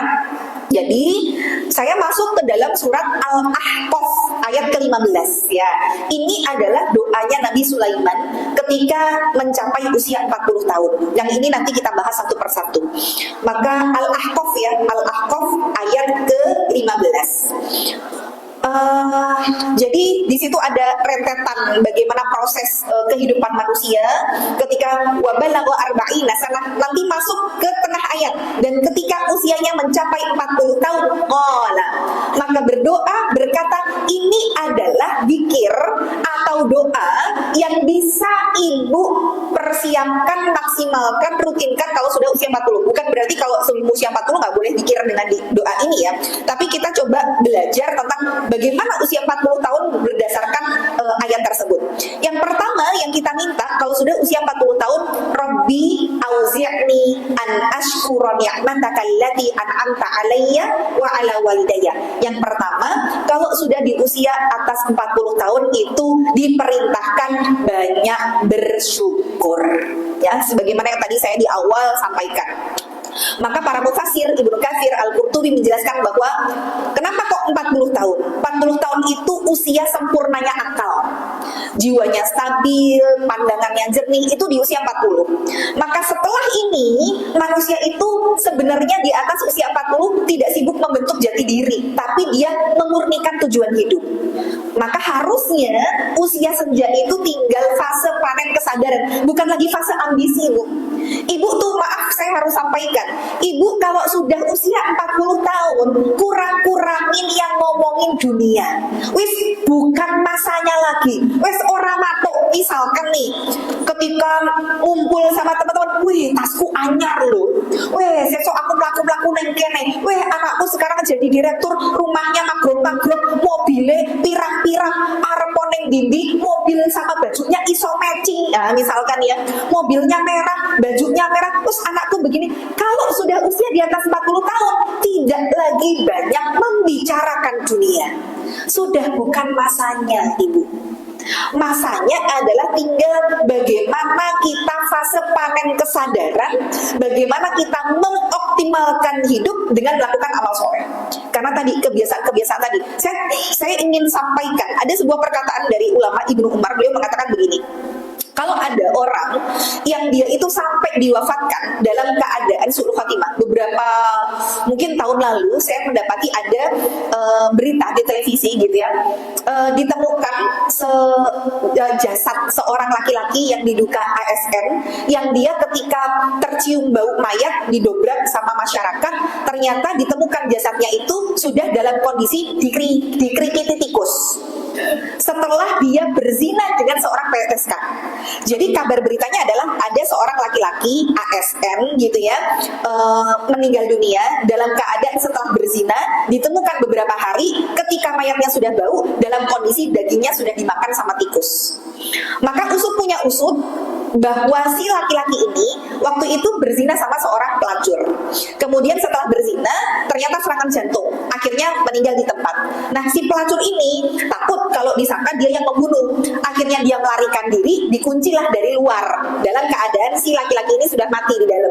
S1: Jadi, saya masuk ke dalam surat Al-Ahqaf ayat ke-15 ya. Ini adalah doanya Nabi Sulaiman ketika mencapai usia 40 tahun. Yang ini nanti kita bahas satu persatu. Maka Al-Ahqaf ya, Al-Ahqaf ayat ke-15. Jadi di situ ada rentetan bagaimana proses kehidupan manusia ketika wabalagha arba'ina sanah, nanti masuk ke tengah ayat, dan ketika usianya mencapai 40 tahun qala, maka berdoa berkata, ini adalah zikir atau doa yang bisa ibu persiapkan, maksimalkan, rutinkan kalau sudah usia 40. Bukan berarti kalau sebelum usia 40 nggak boleh zikir dengan doa ini ya, tapi kita coba belajar tentang bagaimana usia 40 tahun berdasarkan ayat tersebut. Yang pertama yang kita minta kalau sudah usia 40 tahun, Rabbi auzi'ni an ashkura ni'mataka allati an'amta alayya wa ala walidayya. Yang pertama, kalau sudah di usia atas 40 tahun itu diperintahkan banyak bersyukur. Ya, sebagaimana yang tadi saya di awal sampaikan. Maka para mufassir, Ibnu Katsir, Al-Qurtubi menjelaskan bahwa kenapa kok 40 tahun? 40 tahun itu usia sempurnanya akal. Jiwanya stabil, pandangannya jernih, itu di usia 40. Maka setelah ini, manusia itu sebenarnya di atas usia 40 tidak sibuk membentuk jati diri, tapi dia memurnikan tujuan hidup. Maka harusnya usia senja itu tinggal fase panen kesadaran, bukan lagi fase ambisi, Bu. Ibu tuh, maaf saya harus sampaikan, ibu kalau sudah usia 40 tahun kurang-kurangin yang ngomongin dunia. Wis bukan masanya lagi. Wis ora matuk misalkan nih, ketika ngumpul sama teman-teman, wih tasku anyar loh, wih sesok aku melaku-melaku neng kene, wih anakku sekarang jadi direktur, rumahnya magrong-magrong, mobilnya pirang-pirang, arep neng dindi, mobil sama bajunya iso matching, nah misalkan ya, mobilnya merah, bajunya merah, terus anakku begini. Kalau sudah usia di atas 40 tahun, tidak lagi banyak membicarakan dunia. Sudah bukan masanya, Ibu. Masanya adalah tinggal bagaimana kita fase panen kesadaran, bagaimana kita mengoptimalkan hidup dengan melakukan amal soleh. Karena tadi kebiasaan tadi, saya ingin sampaikan ada sebuah perkataan dari ulama Ibnu Umar. Beliau mengatakan begini, kalau ada orang yang dia itu sampai diwafatkan dalam keadaan su'ul khotimah, beberapa mungkin tahun lalu saya mendapati ada berita di televisi gitu ya, ditemukan jasad seorang laki-laki yang diduga ASN, yang dia ketika tercium bau mayat didobrak sama masyarakat, ternyata ditemukan jasadnya itu sudah dalam kondisi dikerikiti tikus setelah dia berzina dengan seorang PSK. Jadi kabar beritanya adalah ada seorang laki-laki ASN gitu ya, meninggal dunia dalam keadaan setelah berzina, ditemukan beberapa hari ketika mayatnya sudah bau dalam kondisi dagingnya sudah dimakan sama tikus. Maka usut punya usut bahwa si laki-laki ini waktu itu berzina sama seorang pelacur. Kemudian setelah berzina ternyata serangan jantung, akhirnya meninggal di tempat. Nah si pelacur ini takut kalau disangka dia yang membunuh, akhirnya dia melarikan diri, dikuncilah dari luar dalam keadaan si laki-laki ini sudah mati di dalam.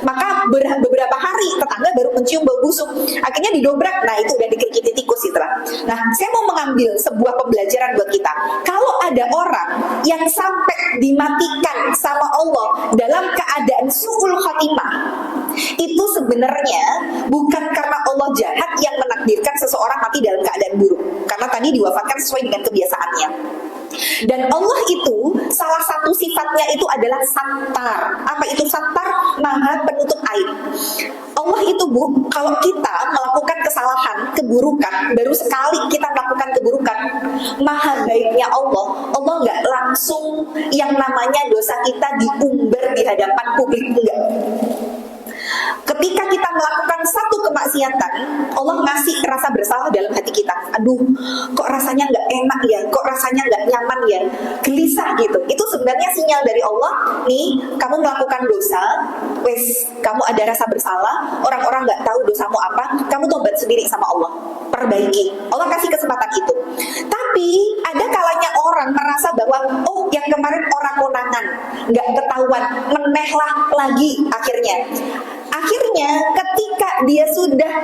S1: Maka beberapa hari tetangga baru mencium bau busuk, akhirnya didobrak, nah itu udah dikerikiti tikus itulah. Nah saya mau mengambil sebuah pembelajaran buat kita. Kalau ada orang yang sampai dimatikan sama Allah dalam keadaan su'ul khatimah, itu sebenarnya bukan karena Allah jahat yang menakdirkan seseorang mati dalam keadaan buruk, karena tadi diwafatkan sesuai dengan kebiasaannya. Dan Allah itu salah satu sifatnya itu adalah sattar. Apa itu sattar? Maha penutup aib. Allah itu Bu, kalau kita melakukan kesalahan, keburukan, baru sekali kita melakukan keburukan, maha baiknya Allah nggak langsung yang namanya dosa kita diumbar di hadapan publik, enggak. Ketika kita melakukan satu kemaksiatan, Allah ngasih rasa bersalah dalam hati kita. Aduh, kok rasanya nggak enak ya, kok rasanya nggak nyaman ya, gelisah gitu. Itu sebenarnya sinyal dari Allah, nih kamu melakukan dosa, wes kamu ada rasa bersalah, orang-orang nggak tahu dosamu apa, kamu tobat sendiri sama Allah, perbaiki. Allah kasih kesempatan itu. Tapi ada kalanya orang merasa bahwa oh yang kemarin orang konangan, nggak ketahuan, menehlah lagi Akhirnya ketika dia sudah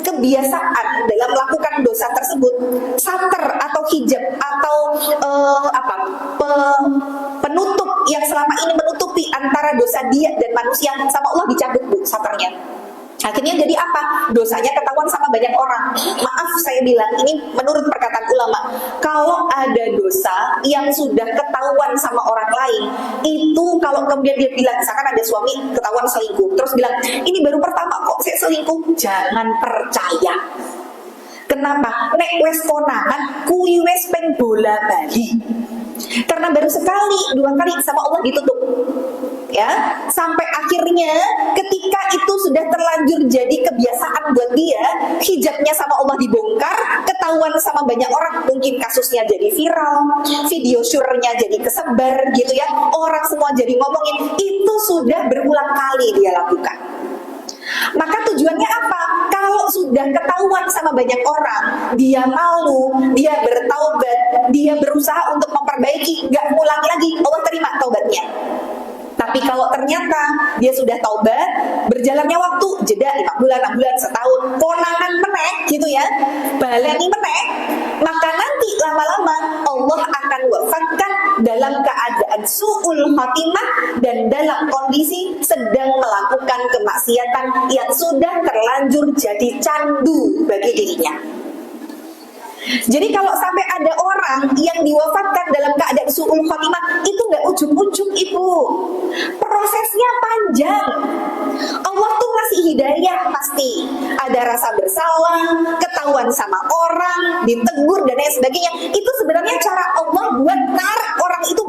S1: kebiasaan dalam melakukan dosa tersebut, sater atau hijab atau penutup yang selama ini menutupi antara dosa dia dan manusia sama Allah dicabut Bu saternya. Akhirnya jadi apa? Dosanya ketahuan sama banyak orang. Maaf saya bilang, ini menurut perkataan ulama, kalau ada dosa yang sudah ketahuan sama orang lain, itu kalau kemudian dia bilang, misalkan ada suami ketahuan selingkuh, terus bilang, ini baru pertama kok saya selingkuh, jangan percaya. Kenapa? Nek wes konangan, kui wes peng bola bali. Karena baru sekali, 2 kali sama Allah ditutup. Ya, sampai akhirnya ketika itu sudah terlanjur jadi kebiasaan buat dia, hijabnya sama Allah dibongkar, ketahuan sama banyak orang, mungkin kasusnya jadi viral, video syurnya jadi kesebar gitu ya, orang semua jadi ngomongin, itu sudah berulang kali dia lakukan. Maka tujuannya apa? Kalau sudah ketahuan sama banyak orang, dia malu, dia bertaubat, dia berusaha untuk memperbaiki, nggak ngulangi lagi, Allah terima taubatnya. Tapi kalau ternyata dia sudah taubat, berjalannya waktu, jeda 5 bulan, 6 bulan, setahun, konangan meneh gitu ya, baleni meneh, maka nanti lama-lama Allah akan wafatkan dalam keadaan su'ul khatimah dan dalam kondisi sedang melakukan kemaksiatan yang sudah terlanjur jadi candu bagi dirinya. Jadi kalau sampai ada orang yang diwafatkan dalam keadaan su'ul khotimah, itu nggak ujung-ujung Ibu, prosesnya panjang. Allah tuh ngasih hidayah pasti, ada rasa bersalah, ketahuan sama orang, ditegur dan lain sebagainya. Itu sebenarnya cara Allah buat tarik orang itu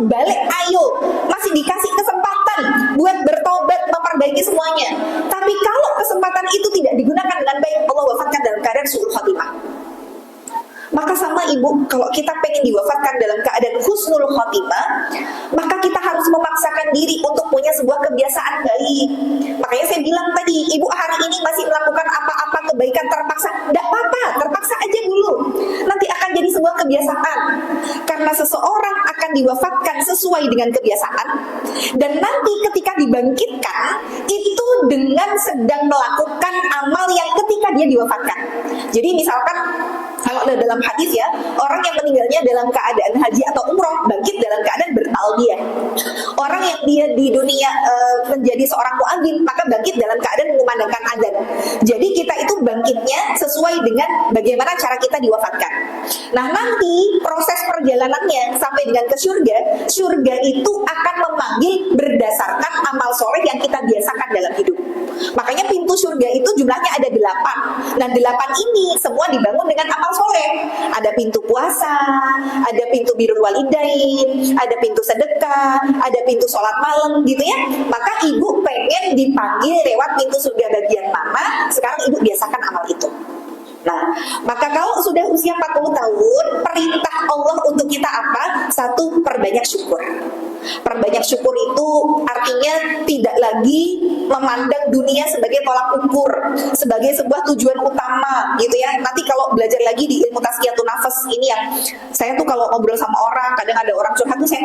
S1: ibu, kalau kita pengen diwafatkan dalam keadaan husnul khotimah, maka kita harus memaksakan diri untuk punya sebuah kebiasaan baik. Makanya saya bilang tadi, ibu hari ini masih melakukan apa-apa kebaikan terpaksa, tidak apa-apa, terpaksa aja dulu. Nanti akan jadi sebuah kebiasaan. Karena seseorang akan diwafatkan sesuai dengan kebiasaan, dan nanti ketika dibangkitkan, itu dengan sedang melakukan amal yang ketika dia diwafatkan. Jadi misalkan kalau dalam hadis ya, orang yang meninggalnya dalam keadaan haji atau umroh bangkit dalam keadaan bertalbiyah. Orang yang dia di dunia menjadi seorang muadzin, maka bangkit dalam keadaan mengumandangkan azan. Jadi kita itu bangkitnya sesuai dengan bagaimana cara kita diwafatkan. Nah, nanti proses perjalanannya sampai dengan ke surga, surga itu akan memanggil berdasarkan amal soleh yang kita biasakan dalam hidup. Makanya pintu surga itu jumlahnya ada 8. Nah, 8 ini semua dibangun dengan amal soleh. Ada pintu puasa, ada pintu birrul walidain, ada pintu sedekah, ada pintu sholat malam gitu ya. Maka ibu pengen dipanggil lewat pintu surga bagian mana, sekarang ibu biasakan amal itu. Nah, maka kalau sudah usia 40 tahun, perintah Allah untuk kita apa? 1, perbanyak syukur. Perbanyak syukur itu artinya tidak lagi memandang dunia sebagai tolak ukur, sebagai sebuah tujuan utama gitu ya. Nanti kalau belajar lagi di ilmu tazkiyatun nafas ini, yang saya tuh kalau ngobrol sama orang, kadang ada orang curhat tuh saya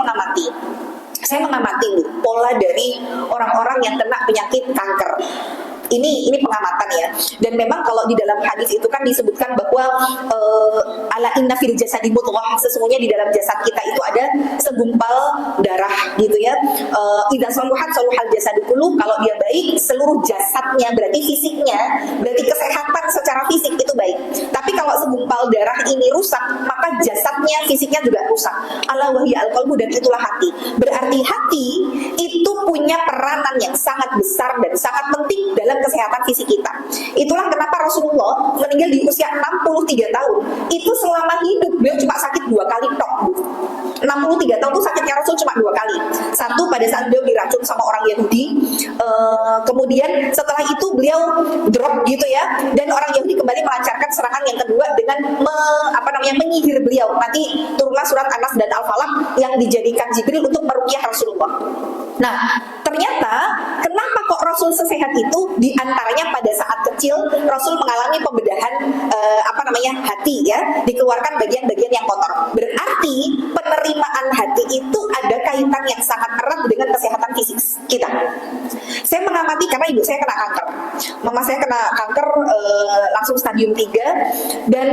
S1: mengamati pola dari orang-orang yang kena penyakit kanker. Ini pengamatan ya. Dan memang kalau di dalam hadis itu kan disebutkan bahwa ala inna fil jasadi mudghah, sesungguhnya di dalam jasad kita itu ada segumpal darah gitu ya. Idza saluhat saluhal jasadu kullu, kalau dia baik seluruh jasadnya, berarti fisiknya, berarti kesehatan secara fisik itu baik. Tapi kalau segumpal darah ini rusak, maka jasadnya, fisiknya juga rusak. Ala wahya al-qalbu, dan itulah hati. Berarti hati itu punya peranan yang sangat besar dan sangat penting dalam kesehatan fisik kita. Itulah kenapa Rasulullah meninggal di usia 63 tahun. Itu selama hidup beliau cuma sakit 2 kali tok. 63 tahun itu sakitnya Rasul cuma 2 kali. Satu pada saat beliau diracun sama orang Yahudi. Kemudian setelah itu beliau drop gitu ya. Dan orang Yahudi kembali melancarkan serangan yang kedua dengan menyihir beliau. Nanti turunlah surat An-Nas dan Al-Falaq yang dijadikan Jibril untuk meruqyah Rasulullah. Nah, ternyata kenapa kok Rasul sesehat itu? Di antaranya pada saat kecil Rasul mengalami pembedahan hati ya, dikeluarkan bagian-bagian yang kotor. Berarti penerimaan hati itu ada kaitan yang sangat erat dengan kesehatan fisik kita. Saya mengamati karena ibu saya kena kanker. Mama saya kena kanker langsung stadium 3, dan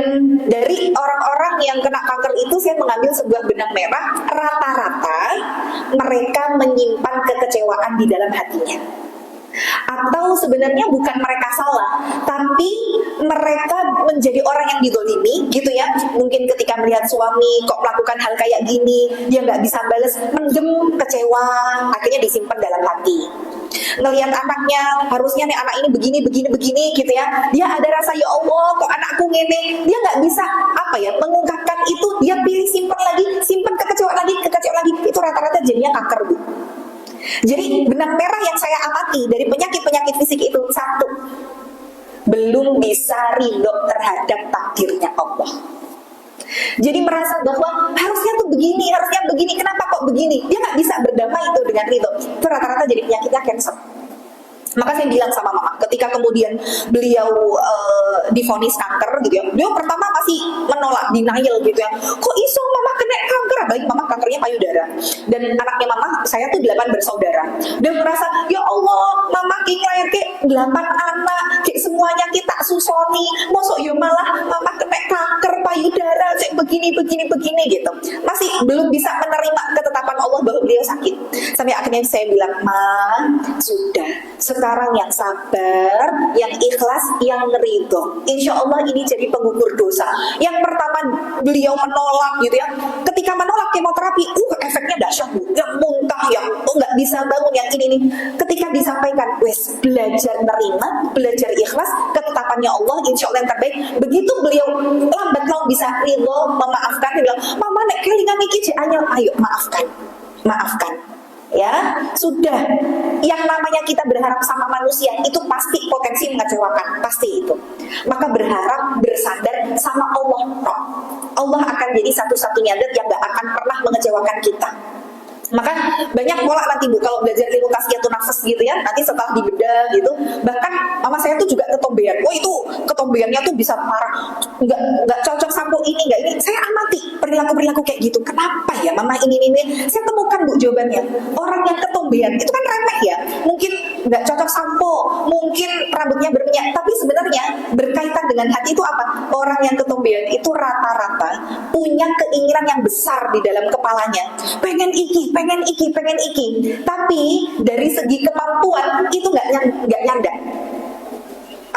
S1: dari orang-orang yang kena kanker itu saya mengambil sebuah benang merah, rata-rata mereka menyimpan kekecewaan di dalam hatinya. Atau sebenarnya bukan mereka salah, tapi mereka menjadi orang yang didolimi gitu ya. Mungkin ketika melihat suami kok melakukan hal kayak gini, dia nggak bisa balas, mendem, kecewa, akhirnya disimpan dalam hati. Ngelihat anaknya, harusnya nih anak ini begini gitu ya, dia ada rasa, ya Allah kok anakku ngene, dia nggak bisa mengungkapkan itu, dia pilih simpan kekecewaan lagi, itu rata-rata jadinya kanker, Bu. Jadi benang merah yang saya amati dari penyakit-penyakit fisik itu, 1, belum bisa ridho terhadap takdirnya Allah. Jadi merasa bahwa harusnya begini, kenapa kok begini? Dia nggak bisa berdamai itu dengan ridho. Itu rata-rata jadi penyakitnya cancer. Maka saya bilang sama mama, ketika kemudian beliau divonis kanker gitu ya, beliau pertama masih menolak, denial gitu ya. Kok iso mama kena kanker? Baik, mama kankernya payudara. Dan anaknya mama, saya tuh 8 bersaudara. Dia merasa, ya Allah, mama ngelayan ke 8 anak, kayak semuanya kita susoni. Mosok ya malah mama kena kanker payudara, kayak begini gitu. Masih belum bisa menerima ketetapan Allah bahwa beliau sakit. Sampai akhirnya saya bilang, Ma, sudah. Sekarang yang sabar, yang ikhlas, yang ridho. Insya Allah ini jadi pengukur dosa. Yang pertama beliau menolak gitu ya. Ketika menolak kemoterapi, efeknya dahsyat, Bu. Yang muntah, yang nggak bisa bangun, yang ini nih. Ketika disampaikan, belajar nerima, belajar ikhlas, ketetapannya Allah, insya Allah yang terbaik. Begitu beliau lambat laun bisa ridho, memaafkan, dia bilang, Mama nek kelingan iki anyel, ayo maafkan. Ya, sudah yang namanya kita berharap sama manusia itu pasti potensi mengecewakan, pasti itu. Maka berharap, bersandar sama Allah. Allah akan jadi satu-satunya zat yang gak akan pernah mengecewakan kita. Maka banyak pola nanti Bu kalau belajar ilmu tasqiyatun nafas gitu ya, nanti setelah dibedah gitu, bahkan mama saya tuh juga ketombean. Oh itu ketombeannya tuh bisa parah, nggak cocok sampo ini nggak ini. Saya amati perilaku kayak gitu. Kenapa ya mama ini? Saya temukan Bu jawabannya. Orang yang ketombean itu kan remeh ya, mungkin nggak cocok sampo, mungkin rambutnya berminyak, tapi sebenarnya berkaitan dengan hati itu apa? Orang yang ketombean itu rata-rata punya keinginan yang besar di dalam kepalanya, pengen iki, tapi dari segi kemampuan itu nggak nyanda.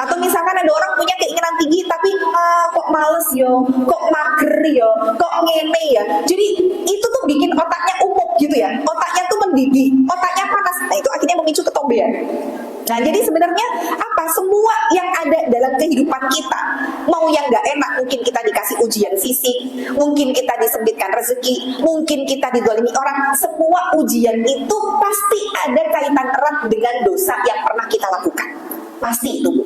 S1: Atau misalkan ada orang punya keinginan tinggi tapi kok males yo, kok mager yo, kok ngene ya. Jadi itu tuh bikin otaknya umuk gitu ya, otaknya tuh mendidih, otaknya panas. Nah itu akhirnya memicu ketombean. Nah jadi sebenarnya apa, semua yang ada dalam kehidupan kita, mau yang gak enak, mungkin kita dikasih ujian fisik, mungkin kita disempitkan rezeki, mungkin kita didolimi orang, semua ujian itu pasti ada kaitan erat dengan dosa yang pernah kita lakukan. Pasti itu Bu.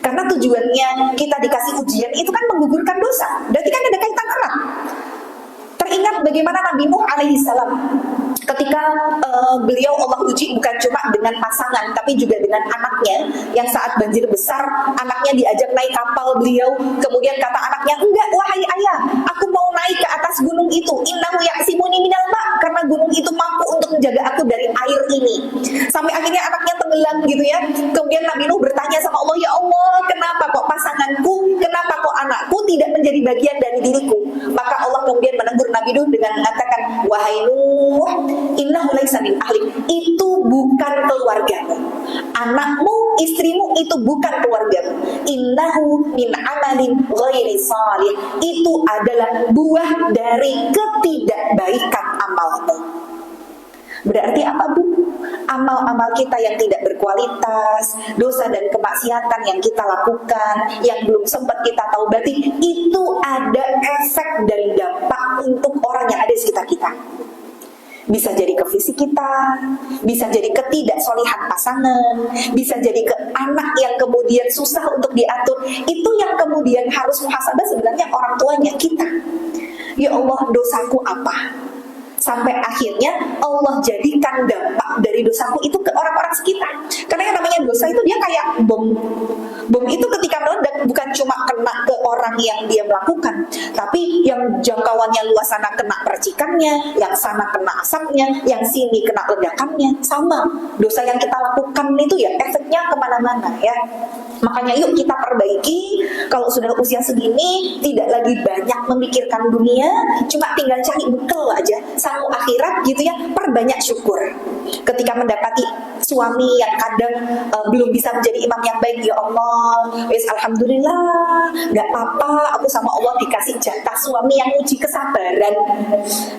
S1: Karena tujuannya kita dikasih ujian itu kan menggugurkan dosa, berarti kan ada kaitan erat. Teringat bagaimana Nabi Nuh alaihissalam ketika beliau Allah uji bukan cuma dengan pasangan tapi juga dengan anaknya, yang saat banjir besar anaknya diajak naik kapal beliau, kemudian kata anaknya, enggak wahai ayah, aku mau naik ke atas gunung itu, innahu ya'simuni minal ma', karena gunung itu mampu untuk menjaga aku dari air ini. Sampai akhirnya anaknya tenggelam gitu ya. Kemudian Nabi Nuh bertanya sama Allah, ya Allah, kenapa kok pasanganku, kenapa kok anakku tidak menjadi bagian dari diriku? Maka Allah kemudian menegur Nabi Nuh dengan mengatakan, wahai Nuh, innahu laisa min ahlik, itu bukan keluargamu. Anakmu, istrimu itu bukan keluargamu. Innahu min amalin ghairi salih, itu adalah buah dari ketidakbaikan amalmu. Berarti apa Bu? Amal-amal kita yang tidak berkualitas, dosa dan kemaksiatan yang kita lakukan, yang belum sempat kita taubati, itu ada efek dan dampak untuk orang yang ada di sekitar kita. Bisa jadi ke fisik kita, bisa jadi ketidaksolihan pasangan, bisa jadi ke anak yang kemudian susah untuk diatur. Itu yang kemudian harus muhasabah sebenarnya orang tuanya kita. Ya Allah, dosaku apa? Sampai akhirnya Allah jadikan dampak dari dosaku itu ke orang-orang sekitar. Karena yang namanya dosa itu dia kayak bom. Bom itu ketika meledak bukan cuma kena ke orang yang dia melakukan, tapi yang jangkauannya luas, sana kena percikannya, yang sana kena asapnya, yang sini kena ledakannya. Sama, dosa yang kita lakukan itu ya efeknya kemana-mana ya. Makanya yuk kita perbaiki, kalau sudah usia segini tidak lagi banyak memikirkan dunia, cuma tinggal cari bekal aja sama akhirat gitu ya. Perbanyak syukur ketika mendapati suami yang kadang belum bisa menjadi imam yang baik. Ya Allah, wis alhamdulillah, nggak apa-apa, aku sama Allah dikasih jatah suami yang uji kesabaran,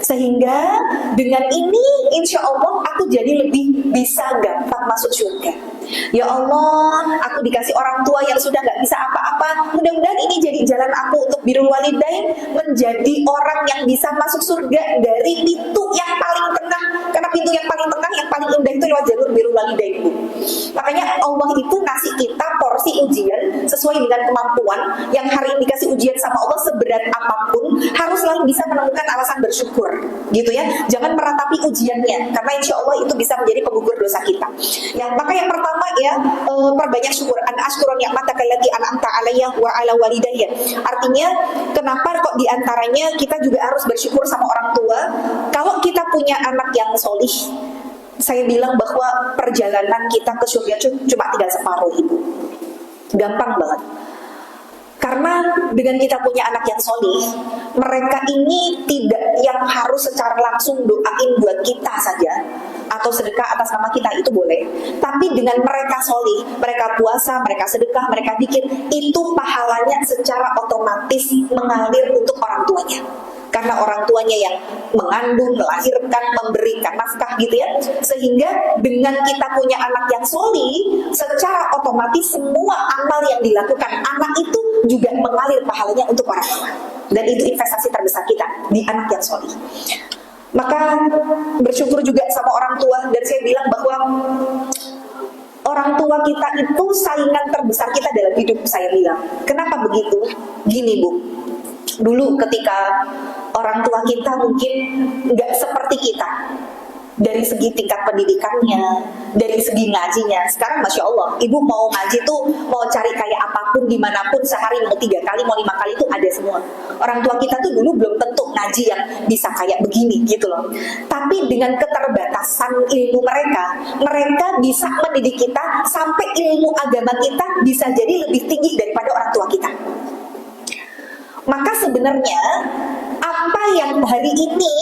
S1: sehingga dengan ini insya Allah aku jadi lebih bisa gampang masuk surga. Ya Allah, aku dikasih orang tua yang sudah nggak bisa apa-apa, mudah-mudahan ini jadi jalan aku untuk birrul walidain, menjadi orang yang bisa masuk surga dari pintu yang paling tengah. Karena pintu yang paling tengah, yang paling indah itu lewat jalur birrul walidain. Makanya Allah itu ngasih kita porsi ujian sesuai dengan kemampuan. Yang hari ini dikasih ujian sama Allah seberat apapun, harus selalu bisa menemukan alasan bersyukur, gitu ya. Jangan meratapi ujiannya, karena insya Allah itu bisa menjadi penggugur dosa kita. Maka yang pertama ya, perbanyak syukur. An ashkura ni'mataka allati an'amta 'alayya wa 'ala walidayya. Artinya kenapa kok diantaranya kita juga harus bersyukur sama orang tua. Kalau kita punya anak yang solih, saya bilang bahwa perjalanan kita ke surga cuma tinggal separuh Ibu. Gampang banget. Karena dengan kita punya anak yang solih, mereka ini tidak yang harus secara langsung doain buat kita saja, atau sedekah atas nama kita, itu boleh. Tapi dengan mereka solih, mereka puasa, mereka sedekah, mereka zikir, itu pahalanya secara otomatis mengalir untuk orang tuanya. Karena orang tuanya yang mengandung, melahirkan, memberikan nafkah gitu ya. Sehingga dengan kita punya anak yang solih, secara otomatis semua amal yang dilakukan anak itu juga mengalir pahalanya untuk orang tua. Dan itu investasi terbesar kita di anak yang solih. Maka bersyukur juga sama orang tua. Dan saya bilang bahwa orang tua kita itu saingan terbesar kita dalam hidup, saya bilang. Kenapa begitu? Gini Bu, dulu ketika orang tua kita mungkin nggak seperti kita dari segi tingkat pendidikannya, dari segi ngajinya. Sekarang Masya Allah, ibu mau ngaji tuh, mau cari kayak apapun, dimanapun, sehari mau 3 kali, mau 5 kali tuh ada semua. Orang tua kita tuh dulu belum tentu ngaji yang bisa kayak begini gitu loh. Tapi dengan keterbatasan ilmu mereka, mereka bisa mendidik kita sampai ilmu agama kita bisa jadi lebih tinggi daripada orang tua kita. Maka sebenarnya apa yang hari ini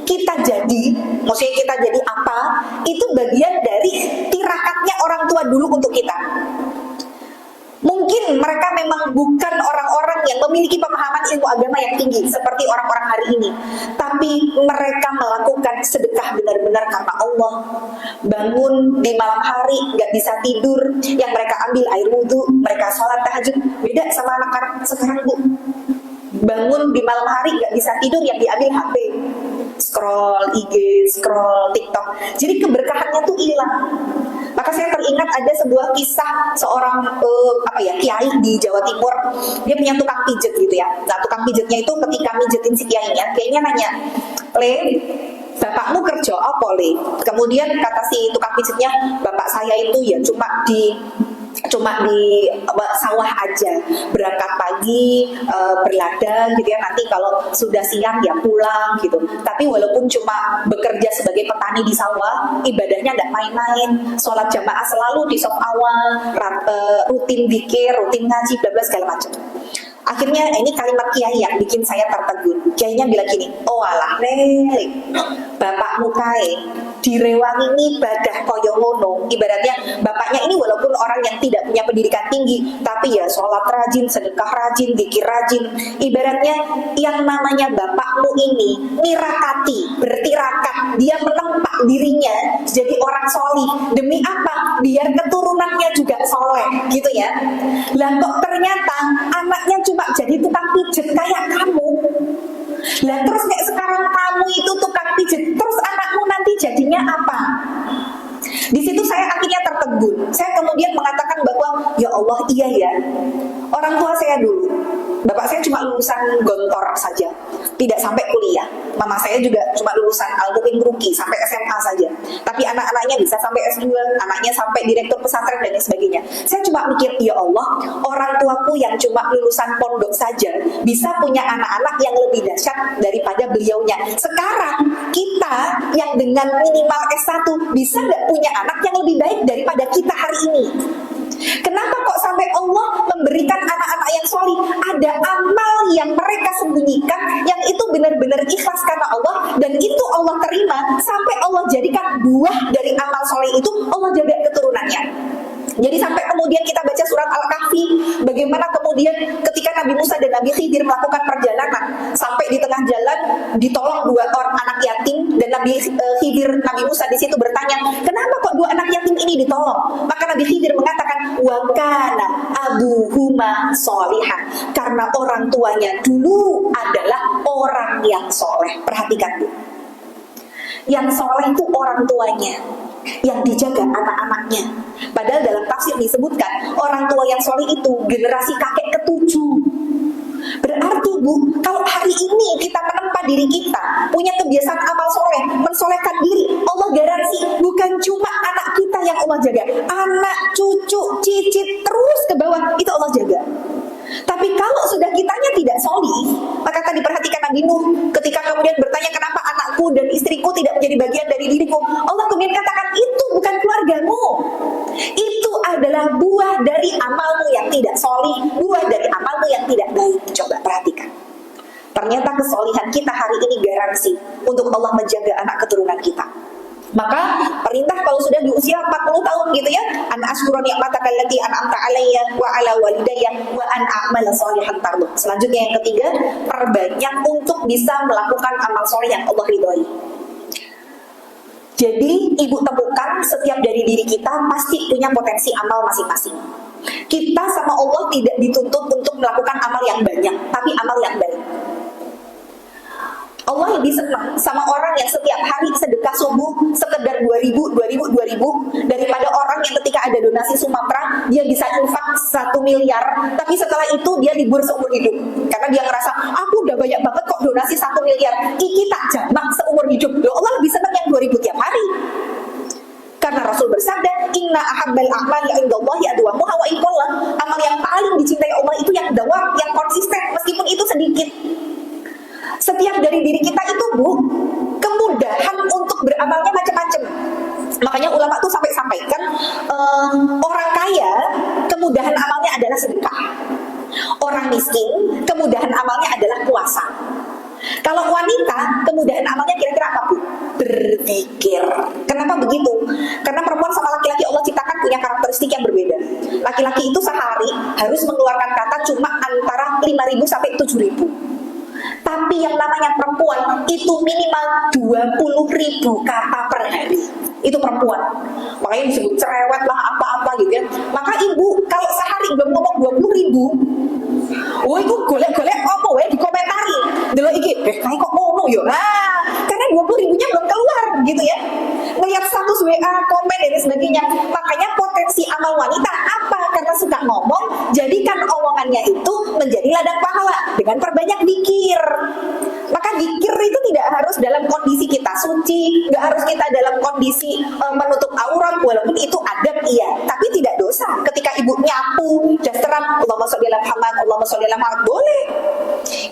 S1: kita jadi, maksudnya kita jadi apa, itu bagian dari tirakatnya orang tua dulu untuk kita. Mungkin mereka memang bukan orang-orang yang memiliki pemahaman ilmu agama yang tinggi seperti orang-orang hari ini, tapi mereka melakukan sedekah benar-benar karena Allah. Bangun di malam hari gak bisa tidur, yang mereka ambil air wudhu, mereka sholat tahajud. Beda sama anak-anak sekarang Bu, bangun di malam hari gak bisa tidur, yang diambil HP, scroll IG, scroll TikTok. Jadi keberkahannya tuh hilang. Maka saya teringat ada sebuah kisah seorang kiai di Jawa Timur. Dia punya tukang pijet gitu ya. Nah, tukang pijetnya itu ketika mijetin si kiainya nanya, "Le, bapakmu kerja apa, Le?" Kemudian kata si tukang pijetnya, "Bapak saya itu ya cuma di sawah aja, berangkat pagi, berladang gitu ya, nanti kalau sudah siang ya pulang gitu. Tapi walaupun cuma bekerja sebagai petani di sawah, ibadahnya tidak main-main, sholat jamaah selalu di saf awal, rutin zikir, rutin ngaji, bla bla segala macam." Akhirnya ini kalimat kiai yang bikin saya tertegun. Kiainya bilang gini, "Oh alah Le, bapakmu kae direwangi ibadah koyo ngono." Ibaratnya bapaknya ini walaupun orang yang tidak punya pendidikan tinggi, tapi ya sholat rajin, sedekah rajin, zikir rajin. Ibaratnya yang namanya bapakmu ini nirakati, bertirakat, dia menempa dirinya jadi orang solih. Demi apa? Biar keturunannya juga soleh gitu ya. Lah kok ternyata anaknya cuma jadi tukang pijet kayak kamu. Lah terus kayak sekarang kamu itu tukang pijet, terus anakmu nanti jadinya apa? Di situ saya akhirnya tertegun. Saya kemudian mengatakan bahwa ya Allah, iya ya. Orang tua saya dulu, bapak saya cuma lulusan gontor saja, tidak sampai kuliah. Mama saya juga cuma lulusan Al-Mu'min Ruki sampai SMA saja. Tapi anak-anaknya bisa sampai S2, anaknya sampai direktur pesantren dan lain sebagainya. Saya cuma mikir, ya Allah, orang tuaku yang cuma lulusan pondok saja bisa punya anak-anak yang lebih dahsyat daripada beliaunya. Sekarang kita yang dengan minimal S1 bisa nggak punya anak yang lebih baik daripada kita hari ini? Kenapa kok sampai Allah memberikan anak-anak yang solih? Ada amal yang mereka sembunyikan, yang itu benar-benar ikhlas karena Allah, dan itu Allah terima, sampai Allah jadikan buah dari amal solih itu, Allah jaga keturunannya. Jadi sampai kemudian kita baca surat Al-Kahfi, bagaimana kemudian ketika Nabi Musa dan Nabi Khidir melakukan perjalanan, sampai di tengah jalan ditolong 2 orang anak yatim, dan Nabi Khidir, Nabi Musa di situ bertanya, kenapa kok 2 anak yatim ini ditolong? Maka Nabi Khidir mengatakan, wa kana abuhuma sholihan, karena orang tuanya dulu adalah orang yang soleh. Perhatikan Bu, yang soleh itu orang tuanya, yang dijaga anak-anaknya. Padahal dalam tafsir disebutkan orang tua yang soleh itu generasi kakek ke-7. Berarti Bu, kalau hari ini kita menempa diri kita, punya kebiasaan amal soleh, mensolehkan diri, Allah garansi bukan cuma anak kita yang Allah jaga, anak, cucu, cicit, terus ke bawah, itu Allah jaga. Tapi kalau sudah kitanya tidak solih, maka tadi perhatikan Nabi Nuh ketika kemudian bertanya, kenapa anakku dan istriku tidak menjadi bagian dari diriku? Allah kemudian katakan, itu bukan keluargamu, itu adalah buah dari amalmu yang tidak solih, buah dari amalmu yang tidak baik. Coba perhatikan, ternyata kesolihan kita hari ini garansi untuk Allah menjaga anak keturunan kita. Maka perintah kalau sudah di usia 40 tahun gitu ya, an asykura ni'mataka allati an'amta alayya wa ala walidayya wa an a'mala sholihan tardu. Selanjutnya yang ketiga, perbanyak untuk bisa melakukan amal soleh yang Allah ridhoi. Jadi ibu temukan setiap dari diri kita pasti punya potensi amal masing-masing. Kita sama Allah tidak dituntut untuk melakukan amal yang banyak, tapi amal yang baik. Allah lebih senang sama orang yang setiap hari sedekah subuh sekedar 2.000 daripada orang yang ketika ada donasi Sumatera dia bisa infak 1 miliar, tapi setelah itu dia libur seumur hidup karena dia ngerasa aku udah banyak banget kok donasi 1 miliar, iki tak jamak seumur hidup. Loh, Allah lebih senang yang 2.000 tiap hari. Karena Rasul bersabda, inna ahabbal a'mali indallahi adwamuha wa in qalla. Amal yang paling dicintai Allah itu yang dawam, yang konsisten meskipun itu sedikit. Setiap dari diri kita itu, Bu, kemudahan untuk beramalnya macam-macam. Makanya ulama tuh sampai sampaikan orang kaya kemudahan amalnya adalah sedekah. Orang miskin kemudahan amalnya adalah puasa. Kalau wanita, kemudahan amalnya kira-kira apa, Bu? Berpikir. Kenapa begitu? Karena perempuan sama laki-laki Allah ciptakan punya karakteristik yang berbeda. Laki-laki itu sehari harus mengeluarkan kata cuma antara 5.000 sampai 7.000. Tapi yang namanya perempuan itu minimal 20.000 kata per hari. Itu perempuan. Makanya disebut cerewet lah apa-apa gitu ya. Maka ibu kalau sehari belum ngomong 20.000, oh itu golek-golek apa ya dikomentari. Delok iki, kayak kok ngono yo. Nah, karena 20.000-nya belum keluar gitu ya. Melihat status WA, komen dan sebagainya. Makanya potensi amal wanita apa? Karena suka ngomong, jadikan omongannya itu menjadi ladang pahala dengan perbanyak zikir. Maka zikir itu tidak harus dalam kondisi kita suci, nggak harus kita dalam kondisi menutup aurat, walaupun itu adab iya, tapi tidak dosa. Ketika ibu nyapu, dasteran, Allahumma sholli ala Muhammad, Allahumma sholli ala Muhammad, boleh.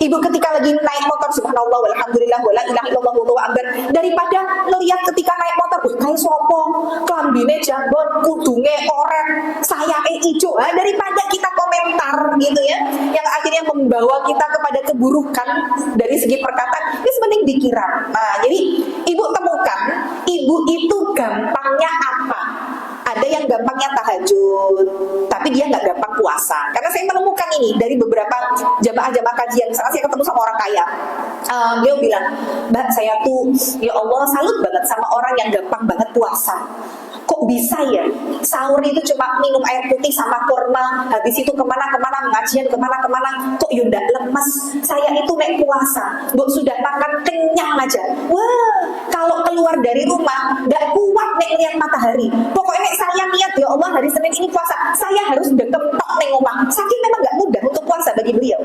S1: Ibu ketika lagi naik motor, subhanallah, walhamdulillah, wala ilaha illallah, wallahu akbar, daripada ngelihat ketika naik motor, kayak sopo, klambine jambon, kudunge oren, sayake ijo, daripada kita komentar gitu ya, yang akhirnya membawa kita kepada keburukan dari segi perkataan, ini mending dikira. Nah, jadi ibu temukan, ibu itu gampangnya apa? Ada yang gampangnya tahajud, tapi dia nggak gampang puasa. Karena saya menemukan ini dari beberapa jamaah-jamaah kajian. Misalnya saya ketemu sama orang kaya, beliau bilang, Mbak, saya tuh ya Allah salut banget sama orang yang gampang banget puasa. Kok bisa ya sahur itu cuma minum air putih sama kurma, habis itu kemana-kemana mengajian, kemana-kemana, kok yunda lemes. Saya itu naik puasa, bu sudah makan kenyang aja. Wah, kalau keluar dari rumah nggak kuat nek lihat matahari. Pokoknya saya niat ya Allah hari Senin ini puasa, saya harus deketok neng rumah. Saking memang nggak mudah untuk puasa bagi beliau.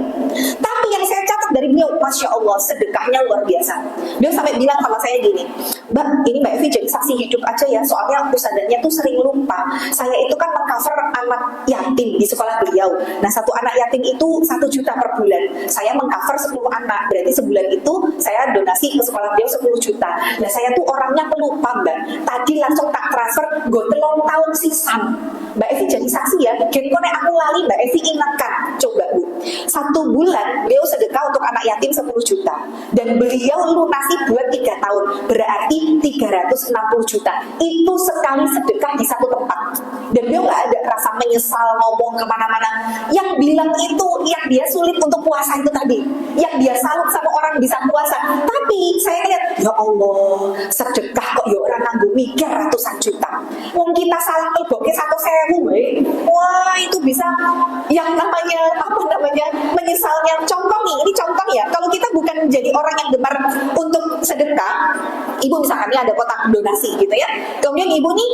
S1: Tapi yang saya catat dari beliau, masya Allah sedekahnya luar biasa. Dia sampai bilang sama saya gini, Mbak, ini Mbak Evi jadi saksi hidup aja ya, soalnya ustadzanya tuh sering lupa. Saya itu kan mengcover anak yatim di sekolah beliau. Nah, satu anak yatim itu 1 juta per bulan. Saya mengcover 10 anak. Berarti sebulan itu saya donasi ke sekolah beliau 10 juta. Nah, saya tuh orangnya pelupa, Mbak. Tadi langsung tak transfer, gue telung tahun sisan. Mbak Evi jadi saksi ya. Genpone aku lali, Mbak Evi ingatkan. Coba, Bu. 1 bulan beliau sedekah untuk anak yatim 10 juta. Dan beliau lunasi buat 3 tahun. Berarti 360 juta. Itu sekali sedekah di satu tempat. Dan beliau gak ada rasa menyesal ngomong kemana-mana. Yang bilang itu yang dia sulit untuk puasa itu tadi, yang dia salut sama orang bisa puasa. Tapi saya lihat, ya Allah, sedekah kok ya orang nanggung mikir ratusan juta. Wong kita salah kelboknya 1.000, wah itu bisa yang namanya menyesalnya. Contoh nih, ini contoh ya. Kalau kita bukan menjadi orang yang gemar untuk sedekah, ibu misalkan ini ada kotak donasi gitu ya, kemudian ibu nih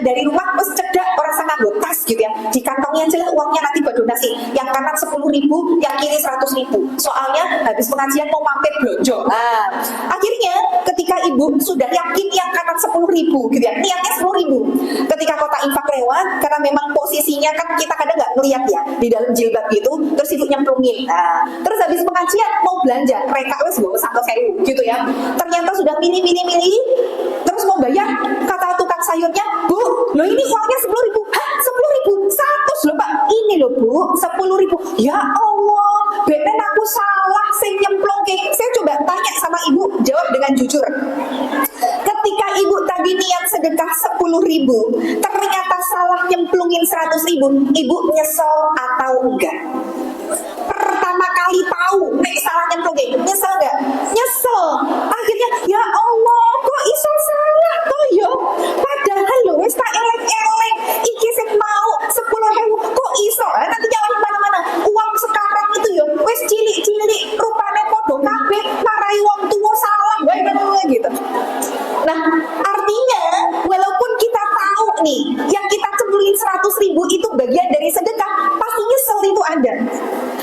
S1: dari rumah terus cedak orang sana tas gitu ya, di kantongnya aja lah uangnya nanti buat donasi, yang kanan 10.000, yang kiri 100.000, soalnya habis pengajian mau mampir belanja. Nah, akhirnya ketika ibu sudah yakin yang kanan 10.000 gitu ya, niatnya 10.000, ketika kotak infak lewat, karena memang posisinya kan kita kadang nggak melihat ya di dalam jilbab gitu, terus ibu nyemplungin. Nah, terus habis pengajian mau belanja, mereka wes bawa 1.000 gitu ya, ternyata sudah milih, terus mau bayar, kata tukang sayurnya, Bu, loh ini uangnya 10.000. Hah, 10.000? 100 loh Pak. Ini loh Bu, 10.000. Ya Allah, beten aku salah, saya nyemplung ke. Saya coba tanya sama ibu, jawab dengan jujur. Ketika ibu tadi niat sedekah 10.000, ternyata salah nyemplungin 100.000, ibu nyesel atau enggak? Pertama kali tahu, nek salah nyemplungin, nyesel enggak? Nyesel. Akhirnya, ya Allah, kok iso salah toh yo? Padahal lo wis tak elek-elek, iki sing mau 10.000, kok iso? Nanti jalan mana-mana. Uang sekarang itu yo wis cilik-cilik, rupane padha kabeh, marai wong tuwa Nah, artinya walaupun kita tahu nih, yang kita cemplungin 100.000 itu bagian dari sedekah, pasti nyesel itu ada.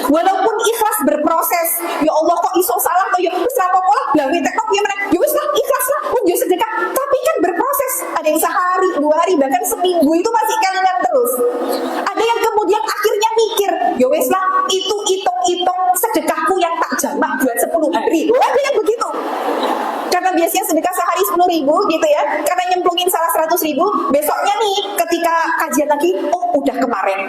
S1: Walaupun ikhlas berproses, ya Allah kok iso salah kok ya wis apa-apa lah, lah tektok gimana? Ya wis lah ikhlas lah, yo sedekah. Tapi kan berproses, ada yang sehari, 2 hari, bahkan seminggu itu masih kelingan terus. Ada yang kemudian akhirnya mikir, ya wis lah itu hitung-hitung sedekahku yang tak jamak buat 10 hari. Loh, ada yang begitu. Karena biasanya sedekah sehari 10.000 gitu ya, karena nyemplungin salah 100.000, besoknya nih ketika kajian lagi, oh udah kemarin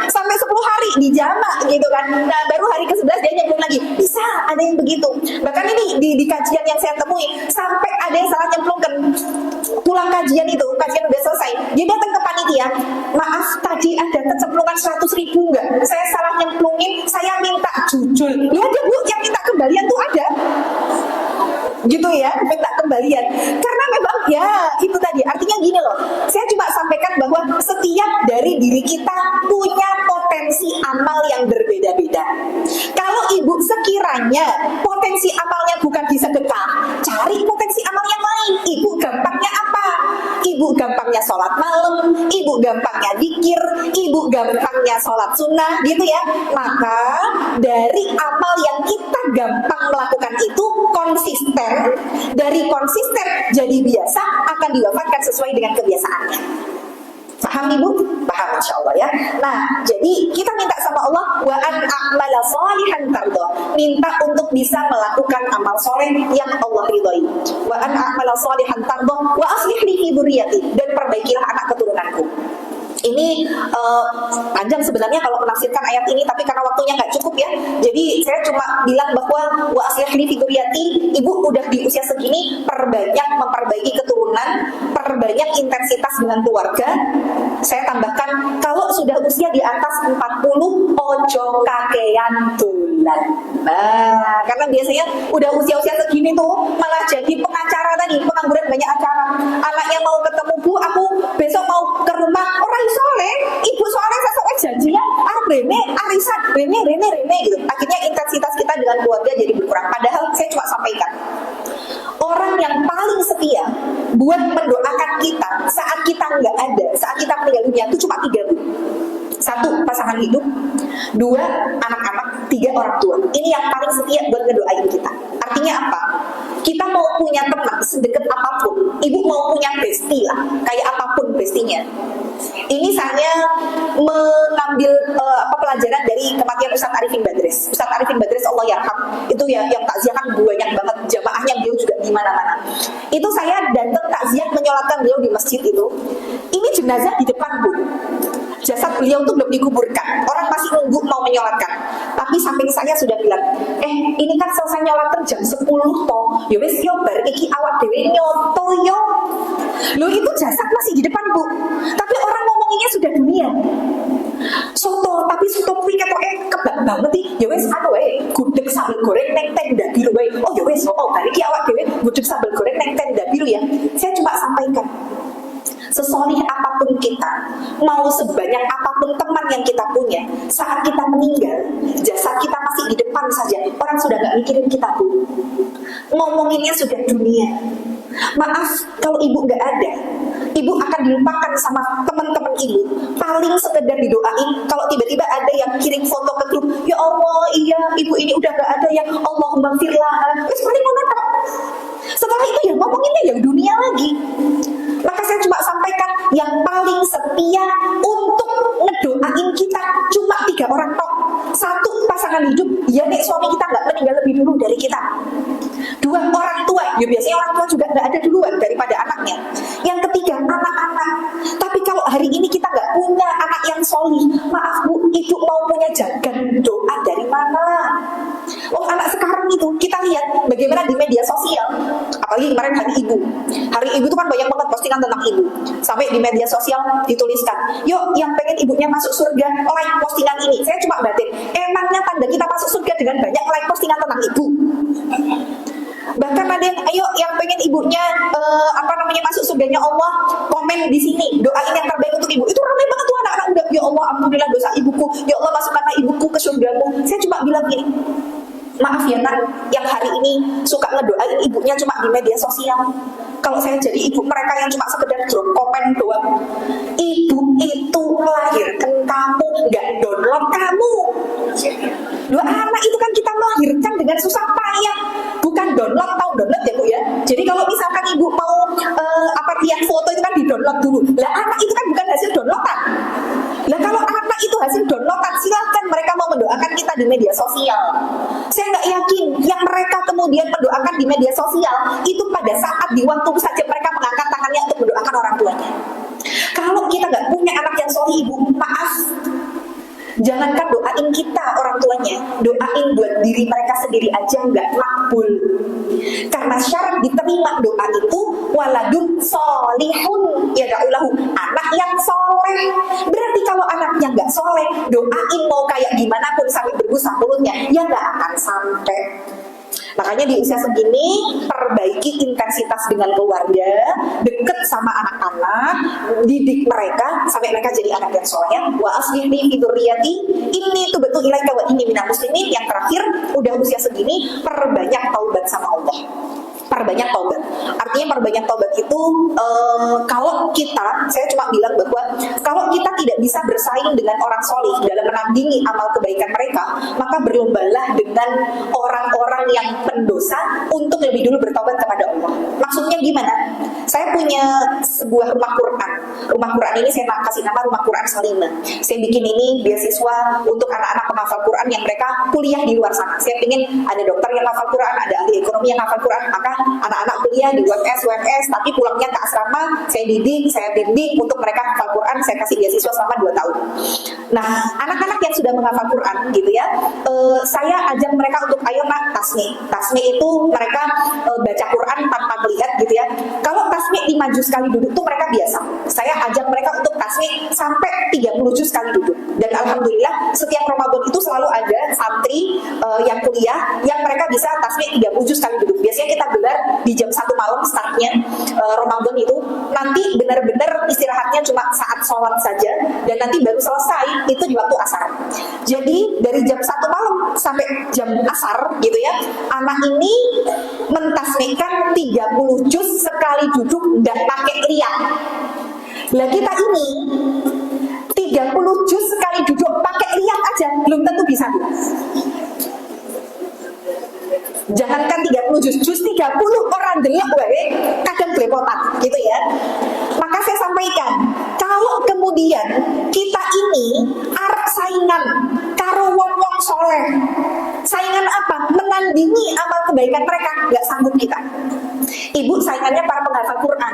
S1: sampai 10 hari dijamak gitu kan. Nah baru hari ke-11 dia nyemplung lagi, bisa ada yang begitu. Bahkan ini di kajian yang saya temui, sampai ada yang salah nyemplungkan. Pulang kajian itu, kajian udah selesai, dia datang ke panitia, maaf tadi ada kecemplungan 100.000 enggak? Saya salah nyemplungin, saya minta jujur. Lu ada bu yang minta kembalian tuh ada gitu ya, minta kembalian. Karena memang ya itu tadi, artinya gini loh, saya cuma sampaikan bahwa setiap dari diri kita punya potensi amal yang berbeda-beda. Kalau ibu sekiranya potensi amalnya bukan di sedekah, cari potensi amal yang lain. Ibu gampangnya apa? Ibu gampangnya sholat malam, ibu gampangnya zikir, ibu gampangnya sholat sunnah gitu ya. Maka dari amal yang kita gampang melakukan itu konsisten. Dari konsisten jadi biasa akan diwafatkan sesuai dengan kebiasaannya. Paham ibu? Paham insya Allah ya. Nah jadi kita minta sama Allah wa an a'mala sholihan tardo, minta untuk bisa melakukan amal soleh yang Allah ridhoi. Wa an a'mala sholihan tardo wa aslih li fi dzurriyyati, dan perbaikilah anak keturunanku. Ini panjang sebenarnya kalau menafsirkan ayat ini, tapi karena waktunya nggak cukup ya, jadi saya cuma bilang bahwa wa aslih li fi dzurriyyati, ibu udah di usia segini, memperbaiki keturunan, perbanyak intensitas dengan keluarga. Saya tambahkan, kalau sudah usia di atas 40, ojo kakean dolan. Nah, karena biasanya udah usia-usia segini tuh malah jadi pengacara tadi, pengangguran banyak acara. Anaknya mau ketemu, bu, aku besok mau ke rumah, orang soleh, ibu soleh sesuai janjinya, rene, arisan, rene gitu. Akhirnya intensitas kita dengan keluarga jadi berkurang. Padahal saya cuma sampaikan, orang yang paling setia buat mendoakan kita saat kita nggak ada, saat kita meninggal dunia itu cuma 3 bu. 1, pasangan hidup. 2, anak-anak. 3, orang tua. Ini yang paling setia buat ngedoain kita. Artinya apa? Kita mau punya teman sedekat apapun, ibu mau punya bestie lah, kayak apapun bestinya. Ini saya mengambil pelajaran dari kematian Ustadz Arifin Badres. Ustadz Arifin Badres Allah yarham, itu ya yang takziah kan banyak banget, jamaahnya beliau juga di mana-mana. Itu saya datang takziah menyolatkan beliau di masjid itu. Ini jenazah di depan bu. Jasad beliau tuh belum dikuburkan, orang masih nunggu mau menyolatkan. Tapi samping saya sudah bilang, ini kan selesai nyolatkan jam 10 toh, ya wes yo bar iki awak dhewe nyoto yo. Loh itu jasad masih di depan bu, tapi orang ngomonginnya sudah dunia. Soto, tapi soto kuwi ketoke kebak banget iki. Ya wes gudeg sambal goreng neng tenda biru wae. Oh ya wes, bar iki awak dhewe gudeg sambal goreng neng tenda biru ya. Saya cuma sampaikan, sesolih apapun kita, mau sebanyak apapun teman yang kita punya, saat kita meninggal, jasad kita masih di depan saja, orang sudah gak mikirin kita bu. Ngomonginnya sudah dunia. Maaf, kalau ibu gak ada, ibu akan dilupakan sama teman-teman ibu. Paling sekedar didoain, kalau tiba-tiba ada yang kirim foto ke grup, ya Allah, iya, ibu ini udah gak ada ya, Allahumma firlah. Terus paling ngono. Setelah itu ya ngomonginnya yang dunia lagi. Maka saya cuma sampaikan, yang paling setia untuk ngedoain kita cuma 3 orang tok. 1, pasangan hidup, ya nek suami kita nggak meninggal lebih dulu dari kita. 2, orang tua, ya biasanya orang tua juga nggak ada duluan daripada anaknya. Yang ketiga, anak-anak. Tapi kalau hari ini kita nggak punya anak yang solih, maaf bu, ibu mau punya jagan doa dari mana? Oh, anak sekarang itu kita lihat bagaimana di media sosial, apalagi kemarin hari ibu. Hari ibu itu kan banyak banget postingan tentang ibu. Sampai di media sosial dituliskan, yuk yang pengen ibunya masuk surga, like postingan ini. Saya cuma batin, emangnya tanda kita masuk surga dengan banyak like postingan tentang ibu? Bahkan ada yang, ayo yang pengen ibunya masuk surganya Allah, komen di sini, doain yang terbaik untuk ibu. Itu ramai banget tuh anak-anak udah, ya Allah alhamdulillah dosa ibuku, ya Allah masukkanlah ibuku ke surgamu. Saya cuma bilang gini, Maaf ya nak, yang hari ini suka ngedoain ibunya cuma di media sosial. Kalau saya jadi ibu mereka yang cuma sekedar drop komen doang. Ibu itu melahirkan kamu, nggak download kamu. Dua anak itu kan kita melahirkan dengan susah payah, bukan download, tahu download ya Bu ya. Jadi kalau misalkan ibu mau lihat foto itu kan di download dulu. Lah anak itu kan bukan hasil downloadan. Lah kalau anak itu hasil downloadan, silakan mereka mau mendoakan kita di media sosial. Saya nggak yakin yang mereka kemudian mendoakan di media sosial itu pada saat di waktu saja mereka mengangkat tangannya untuk mendoakan orang tuanya. Kalau kita nggak punya anak yang soleh ibu, maaf, jangankan doain kita orang tuanya, doain buat diri mereka sendiri aja nggak makbul. Karena syarat diterima doa itu waladun solihun yada'ulahu, anak yang soleh. Berarti kalau anaknya nggak soleh, doain mau kayak gimana pun sampai berbusa mulutnya, ya nggak akan sampai. Makanya di usia segini, perbaiki intensitas dengan keluarga, deket sama anak-anak, didik mereka sampai mereka jadi anak yang soleh. Wa aslih li fi dzurriyyati inni tubtu ilaika wa inni minal muslimin. Yang terakhir, udah usia segini, perbanyak taubat sama Allah. Perbanyak taubat. Artinya perbanyak taubat itu kalau kita, saya cuma bilang bahwa kalau kita tidak bisa bersaing dengan orang solih dalam menandingi amal kebaikan mereka, maka berlombalah dengan orang-orang yang pendosa untuk lebih dulu bertobat kepada Allah. Maksudnya gimana? Saya punya sebuah rumah Quran. Rumah Quran ini saya kasih nama Rumah Quran Salimah. Saya bikin ini beasiswa untuk anak-anak penghafal Quran yang mereka kuliah di luar sana. Saya ingin ada dokter yang hafal Quran, ada ahli ekonomi yang hafal Quran, maka anak-anak kuliah di UMS, tapi pulangnya ke asrama, saya didik, saya bimbing untuk mereka hafal Quran, saya kasih beasiswa selama 2 tahun. Nah, anak-anak yang sudah menghafal Quran gitu ya, saya ajak mereka untuk ayo nak tasmi. Tasmi itu mereka baca Quran tanpa melihat gitu ya. Kalau tasmi 5 juz sekali duduk tuh mereka biasa. Saya ajak mereka untuk tasmi sampai 30 juz sekali duduk. Dan alhamdulillah setiap Ramadan itu selalu ada santri yang kuliah yang mereka bisa tasmi 30 juz sekali duduk. Biasanya kita gelar di jam 1 malam startnya Ramadan itu. Nanti benar-benar istirahatnya cuma saat sholat saja, dan nanti baru selesai itu di waktu asar. Jadi dari jam 1 malam sampai jam asar gitu ya, anak ini mentasmikan 30 juz sekali duduk, nggak pakai lihat. Lah kita ini 30 juz sekali duduk pakai lihat aja belum tentu bisa. Jangankan 30 juz 30 orang delok wae kadang belepotan gitu ya. Maka saya sampaikan, kalau kemudian kita ini arep saingan karo wong-wong soleh, saingan apa? Menandingi amal kebaikan mereka, nggak sanggup kita. Ibu saingannya para penghafal Quran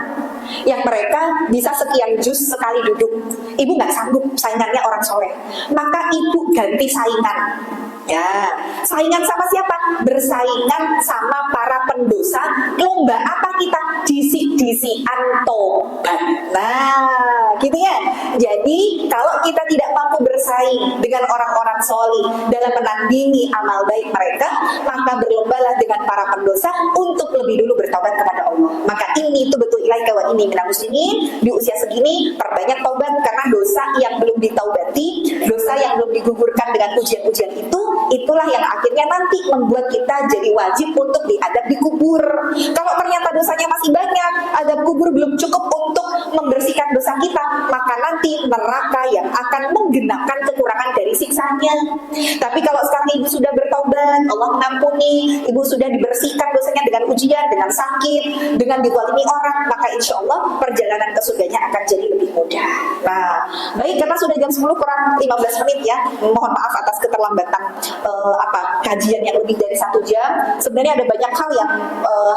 S1: yang mereka bisa sekian juz sekali duduk. Ibu nggak sanggup saingannya orang soleh, maka ibu ganti saingan. Ya, saingan sama siapa? Bersaingan sama para pendosa. Lomba apa kita? Disi-disian tobat. Nah, gitu ya. Jadi, kalau kita tidak mampu bersaing dengan orang-orang solih dalam menandingi amal baik mereka, maka berlombalah dengan para pendosa untuk lebih dulu bertobat kepada Allah. Maka ini itu betul ilaika wa ini minal muslimin. Di usia segini, perbanyak tobat karena dosa yang belum ditaubati, dosa yang belum digugurkan dengan ujian-ujian itu, itulah yang akhirnya nanti membuat kita jadi wajib untuk diadab di kubur. Kalau ternyata dosanya masih banyak, adab kubur belum cukup untuk membersihkan dosa kita, maka nanti neraka yang akan menggenapkan kekurangan dari siksanya. Tapi kalau sekarang ibu sudah bertaubat, Allah mengampuni, ibu sudah dibersihkan dosanya dengan ujian, dengan sakit, dengan dizalimi orang, maka insya Allah perjalanan ke surganya akan jadi lebih mudah. Nah, baik, karena sudah jam 10 kurang 15 menit ya, mohon maaf atas keterlambatan kajian yang lebih dari 1 jam. Sebenarnya ada banyak hal yang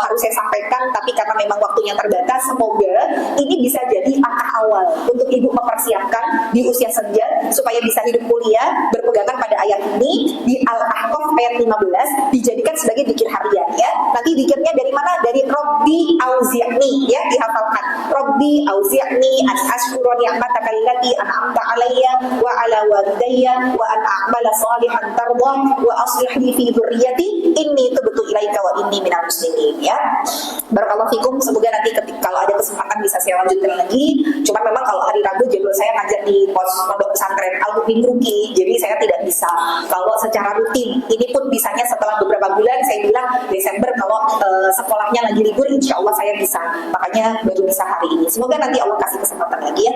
S1: harus saya sampaikan, tapi karena memang waktunya terbatas, semoga ini bisa jadi langkah awal untuk ibu mempersiapkan di usia senja supaya bisa hidup mulia berpegangan pada ayat ini di Al-Ahqaf ayat 15, dijadikan sebagai zikir harian. ya. Nanti zikirnya dari mana? Dari Rabbi auzi'ni, ya, dihafalkan. Rabbi auzi'ni an ashkura ni'mataka allati an'amta alayya wa ala walidayya wa an a'mala salihan tardah wa aslih li fi dzurriyyati inni tubtu ilaika wa inni minal muslimin, ya. Barakallahu fikum. Semoga nanti kalau ada kesempatan bisa saya lanjutkan lagi. Cuma memang kalau hari Rabu jadwal saya ngajar di pondok pesantren Al-Mu'min Ruki, jadi saya tidak bisa kalau secara rutin. Ini pun bisanya setelah beberapa bulan. Saya bilang Desember kalau sekolahnya lagi libur, insya Allah saya bisa. Makanya baru bisa hari ini. Semoga nanti Allah kasih kesempatan lagi, ya.